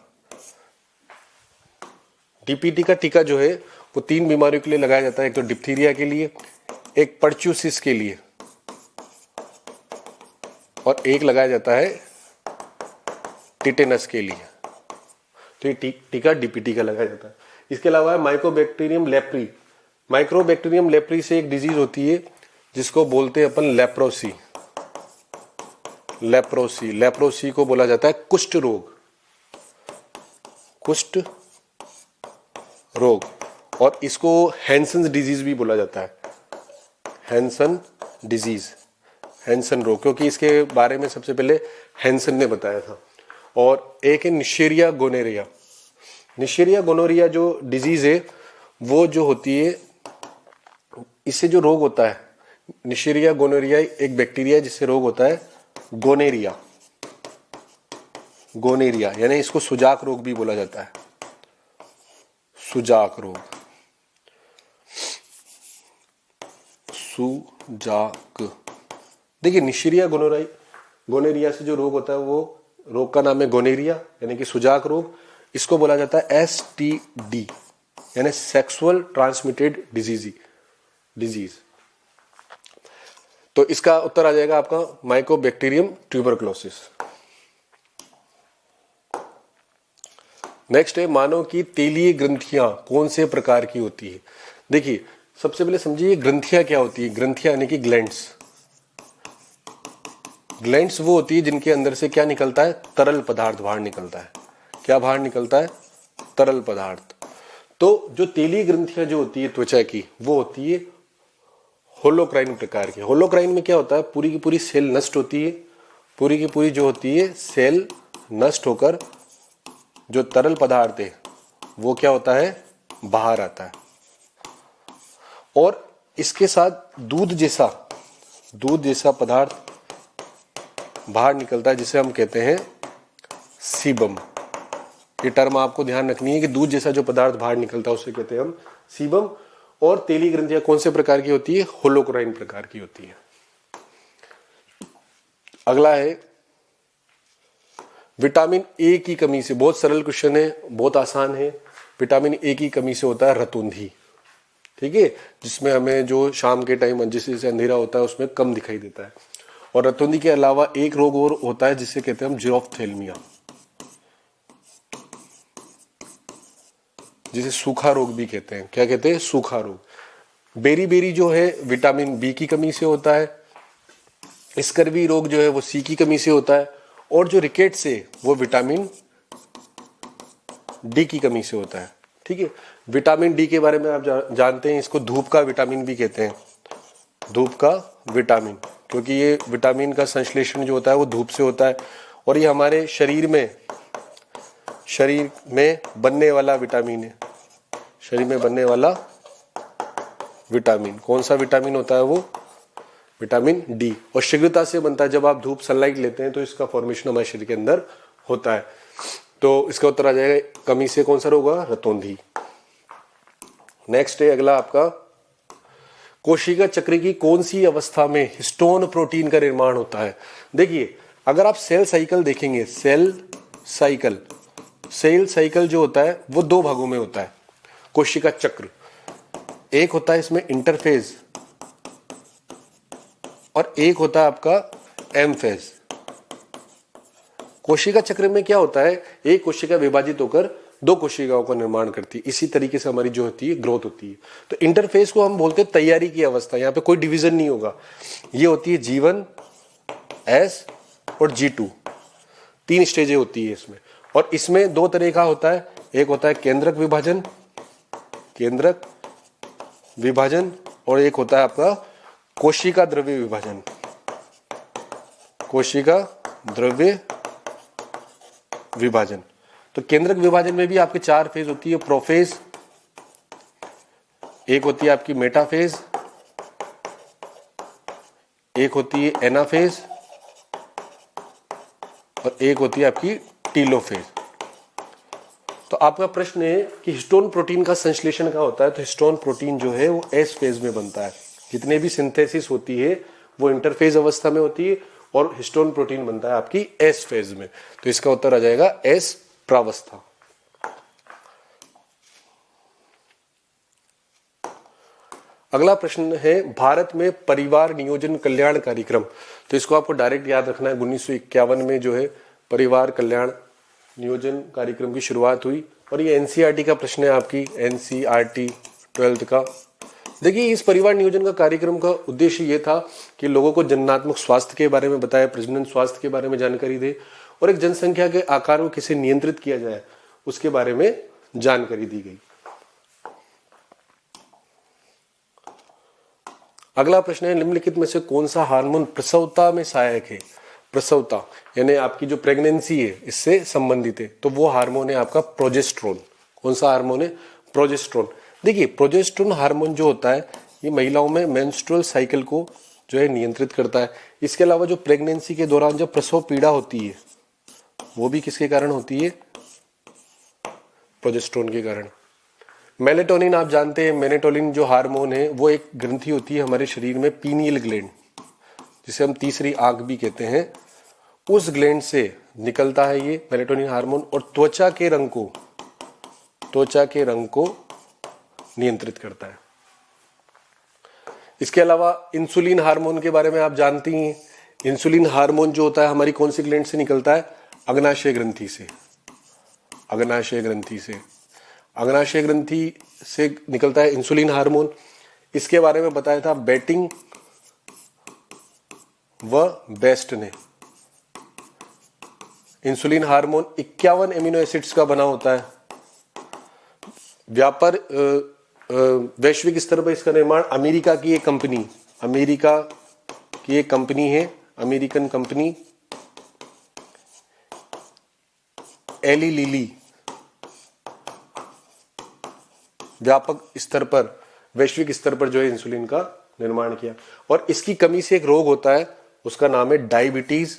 S1: डीपीटी का टीका जो है वो 3 बीमारियों के लिए लगाया जाता है। एक तो डिप्थीरिया के लिए, एक पर्च्यूसिस के लिए और एक लगाया जाता है टिटेनस के लिए। तो ये टीका डीपीटी का लगाया जाता है। इसके अलावा है माइक्रोबैक्टीरियम लेप्री। माइक्रोबैक्टीरियम लेप्री से एक डिजीज होती है जिसको बोलते हैं अपन लेप्रोसी। लेप्रोसी को बोला जाता है कुष्ठ रोग। कुष्ठ रोग, और इसको हैंसन डिजीज भी बोला जाता है। हैंसन डिजीज, हैंसन रोग, क्योंकि इसके बारे में सबसे पहले हैंसन ने बताया था। और एक है निशेरिया गोनेरिया। निशेरिया गोनोरिया जो डिजीज है वो जो होती है, इससे जो रोग होता है, निशेरिया गोनोरिया एक बैक्टीरिया जिससे रोग होता है गोनेरिया। गोनेरिया यानी इसको सुजाक रोग भी बोला जाता है। सुजाक रोग, सुजाक। देखिए निशेरिया गोनेरिया से जो रोग होता है वो रोग का नाम है गोनेरिया यानी कि सुजाक रोग। इसको बोला जाता है STD यानी सेक्सुअल ट्रांसमिटेड डिजीज। तो इसका उत्तर आ जाएगा आपका माइकोबैक्टीरियम ट्यूबरक्लोसिस। नेक्स्ट है मानव की तेलीय ग्रंथियां कौन से प्रकार की होती है? देखिए सबसे पहले समझिए ग्रंथियां क्या होती है। ग्रंथियां यानी कि ग्लैंड्स। ग्लैंड्स वो होती है जिनके अंदर से क्या निकलता है? तरल पदार्थ बाहर निकलता है। क्या बाहर निकलता है? तरल पदार्थ। तो जो तेलीय ग्रंथियां जो होती है त्वचा की, वो होती है होलोक्राइन प्रकार की। होलोक्राइन में क्या होता है? पूरी की पूरी सेल नष्ट होती है। पूरी की पूरी जो होती है सेल नष्ट होकर जो तरल पदार्थ है वो क्या होता है? बाहर आता है। और इसके साथ दूध जैसा पदार्थ बाहर निकलता है जिसे हम कहते हैं सीबम। ये टर्म आपको ध्यान रखनी है कि दूध जैसा जो पदार्थ बाहर निकलता है उसे कहते हैं हम सीबम। और तेलीय ग्रंथियां कौन से प्रकार की होती है? होलोक्राइन प्रकार की होती है। अगला है विटामिन ए की कमी से। बहुत सरल क्वेश्चन है, बहुत आसान है। विटामिन ए की कमी से होता है रतौंधी। ठीक है, जिसमें हमें जो शाम के टाइम जिससे अंधेरा होता है उसमें कम दिखाई देता है। और रतौंधी के अलावा एक रोग और होता है जिसे कहते हैं हम जीरोफ्थेल्मिया, जिसे सूखा रोग भी कहते हैं। क्या कहते हैं? सूखा रोग। बेरी जो है विटामिन बी की कमी से होता है। स्कर्वी रोग जो है वो सी की कमी से होता है। और जो रिकेट्स है वो विटामिन डी की कमी से होता है। ठीक है, विटामिन डी के बारे में आप जानते हैं, इसको धूप का विटामिन भी कहते हैं। धूप का विटामिन, क्योंकि ये विटामिन का संश्लेषण जो होता है वो धूप से होता है। और ये हमारे शरीर में बनने वाला विटामिन है। शरीर में बनने वाला विटामिन कौन सा विटामिन होता है? वो विटामिन डी। और शीघ्रता से बनता है। जब आप धूप सनलाइट लेते हैं तो इसका फॉर्मेशन हमारे शरीर के अंदर होता है। तो इसका उत्तर आ जाएगा कमी से कौन सा रोग होगा? रतौंधी। नेक्स्ट है अगला आपका, कोशिका चक्र की कौन सी अवस्था में हिस्टोन प्रोटीन का निर्माण होता है? देखिए अगर आप सेल साइकिल देखेंगे, सेल साइकिल जो होता है वो 2 भागों में होता है। कोशिका चक्र एक होता है इसमें इंटरफेज और एक होता है आपका एम फेज। कोशिका चक्र में क्या होता है? एक कोशिका विभाजित होकर दो कोशिकाओं का निर्माण करती है। इसी तरीके से हमारी जो होती है ग्रोथ होती है। तो इंटरफेज को हम बोलते हैं तैयारी की अवस्था, यहाँ पे कोई डिवीजन नहीं होगा। ये होती है G1, S और G2, 3 स्टेजें होती है इसमें। और इसमें 2 तरह का होता है, एक होता है केंद्रक विभाजन और एक होता है आपका कोशिका द्रव्य विभाजन। तो केंद्रक विभाजन में भी आपके 4 फेज होती है, प्रोफेज, एक होती है आपकी मेटाफेज, एक होती है एनाफेज और एक होती है आपकी टीलोफेज। तो आपका प्रश्न है कि हिस्टोन प्रोटीन का संश्लेषण क्या होता है, तो हिस्टोन प्रोटीन जो है वो एस फेज में बनता है। जितने भी सिंथेसिस होती है वो इंटरफेज अवस्था में होती है और हिस्टोन प्रोटीन बनता है आपकी एस फेज में। तो इसका उत्तर आ जाएगा एस प्रावस्था। अगला प्रश्न है भारत में परिवार नियोजन कल्याण कार्यक्रम। तो इसको आपको डायरेक्ट याद रखना है। 1951 में जो है परिवार कल्याण नियोजन कार्यक्रम की शुरुआत हुई और ये एनसीईआरटी का प्रश्न है, आपकी एनसीईआरटी 12th का। देखिए, इस परिवार नियोजन का कार्यक्रम का उद्देश्य ये था कि लोगों को जननात्मक स्वास्थ्य के बारे में बताया, प्रजनन स्वास्थ्य के बारे में जानकारी दे और एक जनसंख्या के आकार को कैसे नियंत्रित किया जाए उसके बारे में जानकारी दी गई। अगला प्रश्न है निम्नलिखित में से कौन सा हार्मोन प्रसवता में सहायक है। प्रसवता यानी आपकी जो प्रेगनेंसी है इससे संबंधित है, तो वो हार्मोन है आपका प्रोजेस्टेरोन। कौन सा हार्मोन है? प्रोजेस्टेरोन। देखिए, प्रोजेस्टेरोन हार्मोन जो होता है ये महिलाओं में मेंस्ट्रुअल साइकिल को जो है नियंत्रित करता है। इसके अलावा जो प्रेगनेंसी के दौरान जब प्रसव पीड़ा होती है वो भी किसके कारण होती है? प्रोजेस्टेरोन के कारण। मेलेटोनिन आप जानते हैं, मेलेटोनिन जो हार्मोन है वो एक ग्रंथि होती है हमारे शरीर में, पीनियल ग्लैंड, जिसे हम तीसरी आंख भी कहते हैं, उस ग्लैंड से निकलता है ये मेलेटोनिन हार्मोन और त्वचा के रंग को नियंत्रित करता है। इसके अलावा इंसुलिन हार्मोन के बारे में आप जानती हैं। इंसुलिन हार्मोन जो होता है हमारी कौन सी ग्लैंड से निकलता है? अग्नाशय ग्रंथि से निकलता है इंसुलिन हार्मोन। इसके बारे में बताया था बेटिंग व बेस्ट ने। इंसुलिन हार्मोन 51 एमिनो एसिड्स का बना होता है। वैश्विक स्तर पर इसका निर्माण अमेरिका की एक कंपनी है, अमेरिकन कंपनी एली लिली, वैश्विक स्तर पर जो है इंसुलिन का निर्माण किया। और इसकी कमी से एक रोग होता है, उसका नाम है डायबिटीज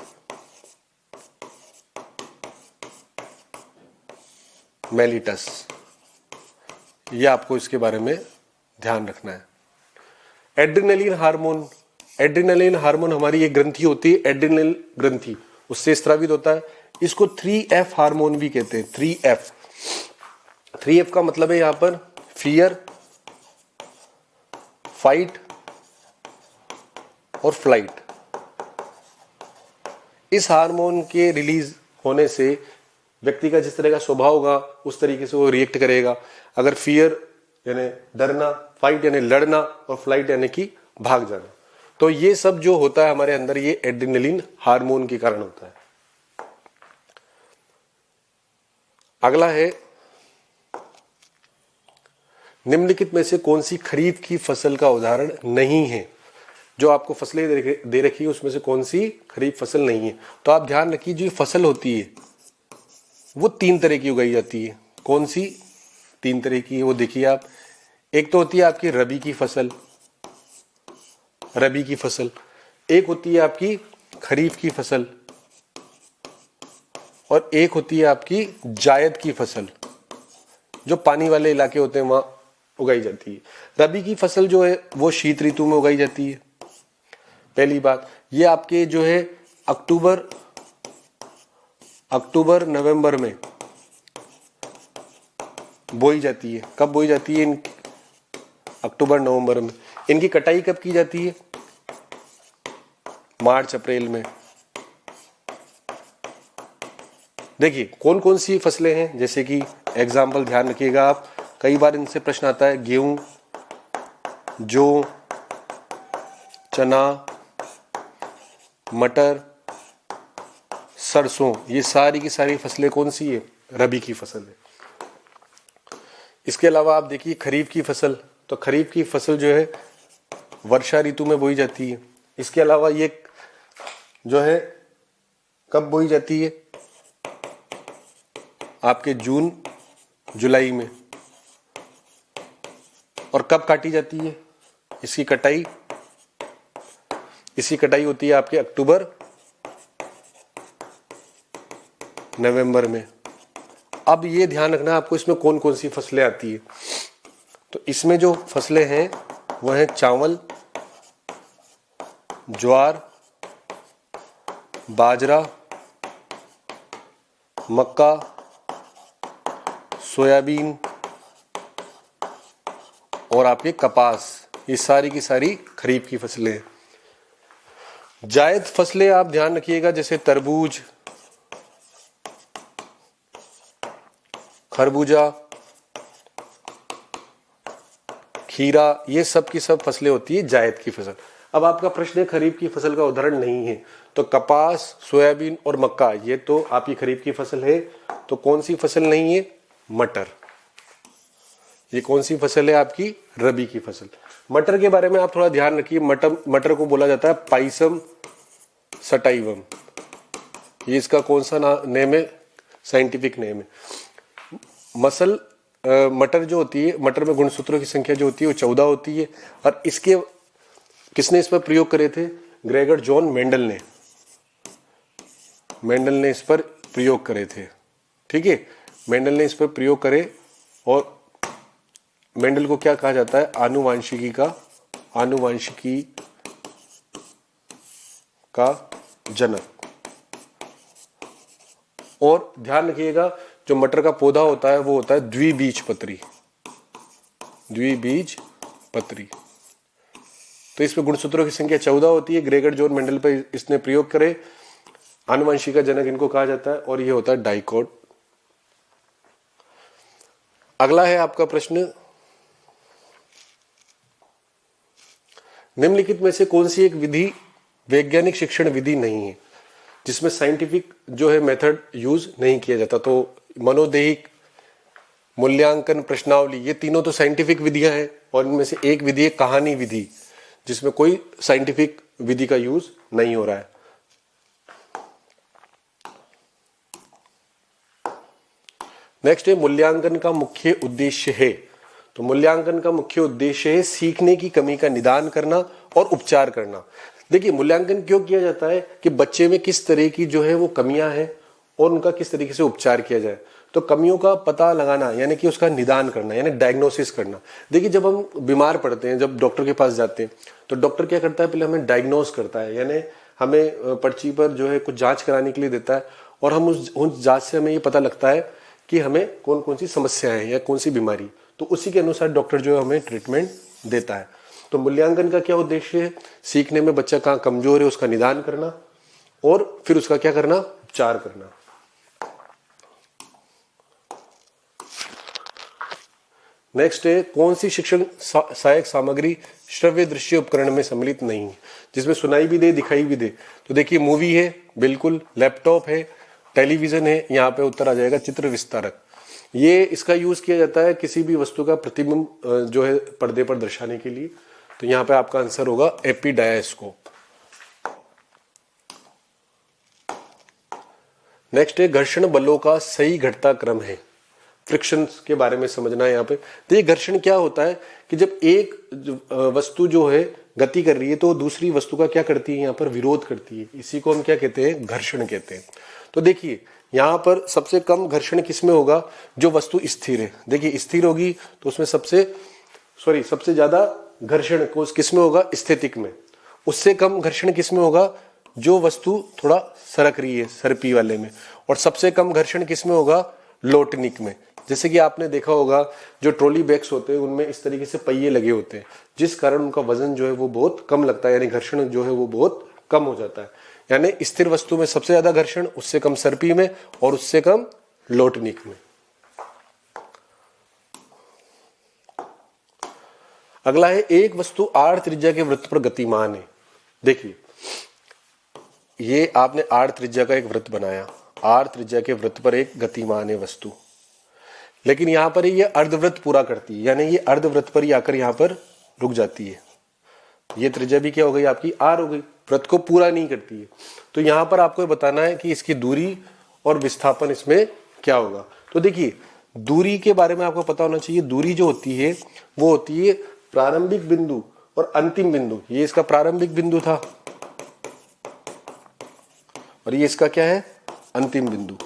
S1: मेलिटस। ये आपको इसके बारे में ध्यान रखना है। एड्रिनलिन हार्मोन हमारी एक ग्रंथि होती है, एड्रिनल ग्रंथि, उससे स्रावित होता है। इसको 3F हार्मोन भी कहते हैं। 3F का मतलब है यहां पर फियर, फाइट और फ्लाइट। इस हार्मोन के रिलीज होने से व्यक्ति का जिस तरह का स्वभाव होगा उस तरीके से वो रिएक्ट करेगा। अगर फियर यानी डरना, फाइट यानी लड़ना और फ्लाइट यानी कि भाग जाना, तो ये सब जो होता है हमारे अंदर ये एड्रिनलिन हार्मोन के कारण होता है। अगला है निम्नलिखित में से कौन सी खरीफ की फसल का उदाहरण नहीं है। जो आपको फसलें दे रखी है उसमें से कौन सी खरीफ फसल नहीं है। तो आप ध्यान रखिए, जो फसल होती है वो 3 तरह की उगाई जाती है। कौन सी 3 तरह की है वो देखिए आप। एक तो होती है आपकी रबी की फसल, एक होती है आपकी खरीफ की फसल और एक होती है आपकी जायद की फसल, जो पानी वाले इलाके होते हैं वहां उगाई जाती है। रबी की फसल जो है वो शीत ऋतु में उगाई जाती है। पहली बात, ये आपके जो है अक्टूबर नवंबर में बोई जाती है। कब बोई जाती है? अक्टूबर नवंबर में। इनकी कटाई कब की जाती है? मार्च अप्रैल में। देखिए कौन कौन सी फसलें हैं, जैसे कि एग्जाम्पल ध्यान रखिएगा आप, कई बार इनसे प्रश्न आता है। गेहूं, जौ, चना, मटर, सरसों, ये सारी की सारी फसलें कौन सी है? रबी की फसल है। इसके अलावा आप देखिए खरीफ की फसल, तो खरीफ की फसल जो है वर्षा ऋतु में बोई जाती है। इसके अलावा ये जो है कब बोई जाती है? आपके जून जुलाई में। और कब काटी जाती है? इसकी कटाई होती है आपके अक्टूबर नवंबर में। अब ये ध्यान रखना आपको इसमें कौन कौन सी फसलें आती है। तो इसमें जो फसलें हैं वह हैं चावल, ज्वार, बाजरा, मक्का, सोयाबीन और आपके कपास। ये सारी की सारी खरीफ की फसलें हैं। जायद फसलें आप ध्यान रखिएगा, जैसे तरबूज, खरबूजा, खीरा, ये सब की सब फसलें होती है जायद की फसल। अब आपका प्रश्न है खरीफ की फसल का उदाहरण नहीं है, तो कपास, सोयाबीन और मक्का ये तो आपकी खरीफ की फसल है। तो कौन सी फसल नहीं है? मटर। ये कौन सी फसल है? आपकी रबी की फसल। मटर के बारे में आप थोड़ा ध्यान रखिए। मटर को बोला जाता है पाइसम सटाइवम। ये इसका कौन सा नेम है? साइंटिफिक नेम है। मटर जो होती है, मटर में गुणसूत्रों की संख्या जो होती है वो 14 होती है। और इसके किसने इस पर प्रयोग करे थे? ग्रेगर जॉन मेंडल ने इस पर प्रयोग करे थे। ठीक है, मेंडल ने इस पर प्रयोग करे। और मेंडल को क्या कहा जाता है? आनुवांशिकी का जनक। और ध्यान रखिएगा जो मटर का पौधा होता है वो होता है द्विबीजपत्री। तो इसमें गुणसूत्रों की संख्या 14 होती है। ग्रेगर जॉन मेंडल पर इसने प्रयोग करे। आनुवंशिका जनक इनको कहा जाता है और ये होता है डाइकोट। अगला है आपका प्रश्न, निम्नलिखित में से कौन सी एक विधि वैज्ञानिक शिक्षण विधि नहीं है जिसमें साइंटिफिक जो है मेथड यूज नहीं किया जाता? तो मनोदैहिक, मूल्यांकन, प्रश्नावली, ये तीनों तो साइंटिफिक विधियां हैं। और इनमें से एक विधि है कहानी विधि, जिसमें कोई साइंटिफिक विधि का यूज नहीं हो रहा है। नेक्स्ट है मूल्यांकन का मुख्य उद्देश्य है। तो मूल्यांकन का मुख्य उद्देश्य है सीखने की कमी का निदान करना और उपचार करना। देखिए मूल्यांकन क्यों किया जाता है कि बच्चे में किस तरह की जो है वो कमियां हैं और उनका किस तरीके से उपचार किया जाए। तो कमियों का पता लगाना यानी कि उसका निदान करना, यानी डायग्नोसिस करना। देखिए जब हम बीमार पड़ते हैं, जब डॉक्टर के पास जाते हैं, तो डॉक्टर क्या करता है? पहले हमें डायग्नोस करता है, यानी हमें पर्ची पर जो है कुछ जांच कराने के लिए देता है। और हम उस जांच से हमें ये पता लगता है कि हमें कौन कौन सी समस्याएं हैं या कौन सी बीमारी। तो उसी के अनुसार डॉक्टर जो है हमें ट्रीटमेंट देता है। तो मूल्यांकन का क्या उद्देश्य है? सीखने में बच्चा कहाँ कमजोर है उसका निदान करना और फिर उसका क्या करना? उपचार करना। नेक्स्ट है कौन सी शिक्षण सहायक सामग्री श्रव्य दृश्य उपकरण में सम्मिलित नहीं है, जिसमें सुनाई भी दे दिखाई भी दे? तो देखिए मूवी है, बिल्कुल, लैपटॉप है, टेलीविजन है, यहाँ पे उत्तर आ जाएगा चित्र विस्तारक। ये इसका यूज किया जाता है किसी भी वस्तु का प्रतिबिंब जो है पर्दे पर दर्शाने के लिए। तो यहाँ पे आपका आंसर होगा एपीडायास्कोप। नेक्स्ट है घर्षण बलों का सही घटता क्रम है। फ्रिक्शन के बारे में समझना है यहाँ पे। तो ये घर्षण क्या होता है कि जब एक वस्तु जो है गति कर रही है तो दूसरी वस्तु का क्या करती है? यहाँ पर विरोध करती है। इसी को हम क्या कहते हैं? घर्षण कहते हैं। तो देखिए यहाँ पर सबसे कम घर्षण किसमें होगा? जो वस्तु स्थिर है। देखिए स्थिर होगी तो उसमें सबसे ज्यादा घर्षण किसमें होगा? स्थितिक में। उससे कम घर्षण किसमें होगा? जो वस्तु थोड़ा सरक रही है, सरपी वाले में। और सबसे कम घर्षण किसमें होगा? लोटनिक में। जैसे कि आपने देखा होगा जो ट्रॉली बैग्स होते हैं उनमें इस तरीके से पहिए लगे होते हैं, जिस कारण उनका वजन जो है वो बहुत कम लगता है, यानी घर्षण जो है वो बहुत कम हो जाता है। यानी स्थिर वस्तु में सबसे ज्यादा घर्षण, उससे कम सर्पी में और उससे कम लोटनिक में। अगला है एक वस्तु r त्रिज्या के वृत्त पर गतिमान है। देखिए ये आपने r त्रिज्या का एक वृत्त बनाया, r त्रिज्या के वृत्त पर एक गतिमान है वस्तु, लेकिन यहां पर ये अर्धवृत्त पूरा करती है, यानी ये अर्धवृत्त पर ही आकर यहां पर रुक जाती है। ये त्रिज्या भी क्या हो गई आपकी r हो गई, वृत्त को पूरा नहीं करती है। तो यहां पर आपको बताना है कि इसकी दूरी और विस्थापन इसमें क्या होगा। तो देखिए दूरी के बारे में आपको पता होना चाहिए। दूरी जो होती है वो होती है प्रारंभिक बिंदु और अंतिम बिंदु। ये इसका प्रारंभिक बिंदु था और ये इसका क्या है, अंतिम बिंदु।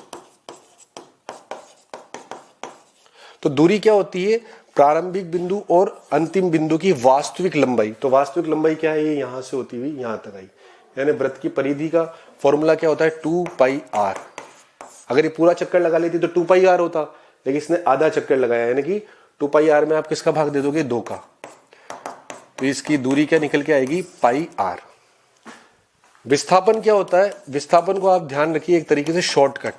S1: तो दूरी क्या होती है, प्रारंभिक बिंदु और अंतिम बिंदु की वास्तविक लंबाई। तो वास्तविक लंबाई क्या है, ये यहां से होती हुई यहां तक आई, यानी वृत्त की परिधि का फॉर्मूला क्या होता है 2πr। अगर ये पूरा चक्कर लगा लेती तो 2πr होता, लेकिन इसने आधा चक्कर लगाया, यानी कि 2πr में आप किसका भाग दे दोगे, 2 का। तो इसकी दूरी क्या निकल के आएगी, πr। विस्थापन क्या होता है, विस्थापन को आप ध्यान रखिए एक तरीके से शॉर्टकट।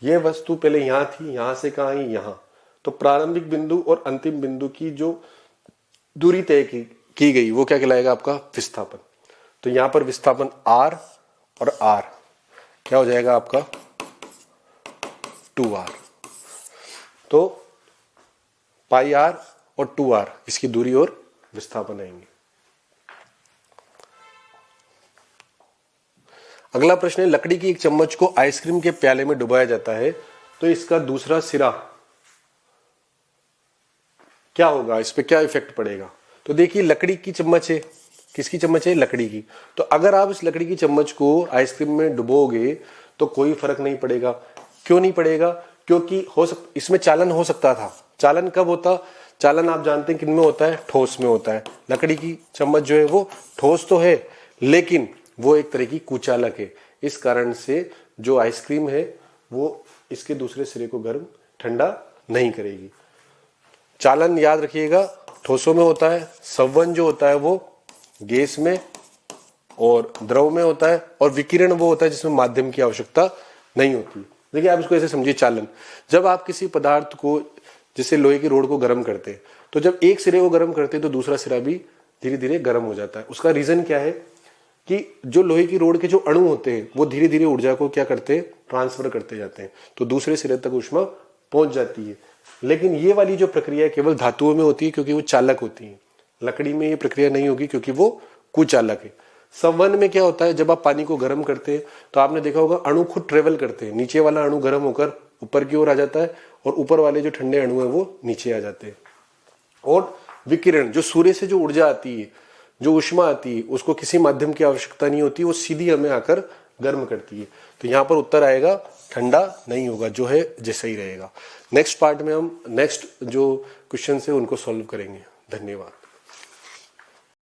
S1: ये वस्तु पहले यहां थी, यहां से कहां आई, यहां। तो प्रारंभिक बिंदु और अंतिम बिंदु की जो दूरी तय की गई वो क्या कहलाएगा, आपका विस्थापन। तो यहां पर विस्थापन r और r क्या हो जाएगा आपका 2r। तो πr और 2r इसकी दूरी और विस्थापन आएंगे। अगला प्रश्न है लकड़ी की एक चम्मच को आइसक्रीम के प्याले में डुबाया जाता है, तो इसका दूसरा सिरा क्या होगा, इस पे क्या इफेक्ट पड़ेगा। तो देखिए लकड़ी की चम्मच है, किसकी चम्मच है, लकड़ी की। तो अगर आप इस लकड़ी की चम्मच को आइसक्रीम में डुबोगे तो कोई फर्क नहीं पड़ेगा। क्यों नहीं पड़ेगा, क्योंकि इसमें चालन हो सकता था। चालन कब होता, चालन आप जानते हैं किन में होता है, ठोस में होता है। लकड़ी की चम्मच जो है वो ठोस तो है, लेकिन वो एक तरह की कुचालक है। इस कारण से जो आइसक्रीम है वो इसके दूसरे सिरे को गर्म ठंडा नहीं करेगी। चालन याद रखिएगा ठोसों में होता है, संवहन जो होता है वो गैस में और द्रव में होता है, और विकिरण वो होता है जिसमें माध्यम की आवश्यकता नहीं होती। देखिए आप इसको ऐसे समझिए, चालन जब आप किसी पदार्थ को जैसे लोहे की रोड को गर्म करते हैं, तो जब एक सिरे को गर्म करते हैं तो दूसरा सिरा भी धीरे धीरे गर्म हो जाता है। उसका रीजन क्या है कि जो लोहे की रोड के जो अणु होते हैं वो धीरे धीरे ऊर्जा को क्या करते हैं, ट्रांसफर करते जाते हैं, तो दूसरे सिरे तक ऊष्मा पहुंच जाती है। लेकिन ये वाली जो प्रक्रिया केवल धातुओं में होती है क्योंकि वो चालक होती है। लकड़ी में ये प्रक्रिया नहीं होगी क्योंकि वो कुचालक है। संवहन में क्या होता है, जब आप पानी को गर्म करते हैं तो आपने देखा होगा अणु खुद ट्रेवल करते हैं। नीचे वाला अणु गर्म होकर ऊपर की ओर आ जाता है और ऊपर वाले जो ठंडे अणु है वो नीचे आ जाते हैं। और विकिरण, जो सूर्य से जो ऊर्जा आती है, जो ऊष्मा आती है, उसको किसी माध्यम की आवश्यकता नहीं होती, वो सीधी हमें आकर गर्म करती है। तो यहाँ पर उत्तर आएगा ठंडा नहीं होगा, जो है जैसा ही रहेगा। नेक्स्ट पार्ट में हम नेक्स्ट जो क्वेश्चन है उनको सॉल्व करेंगे। धन्यवाद।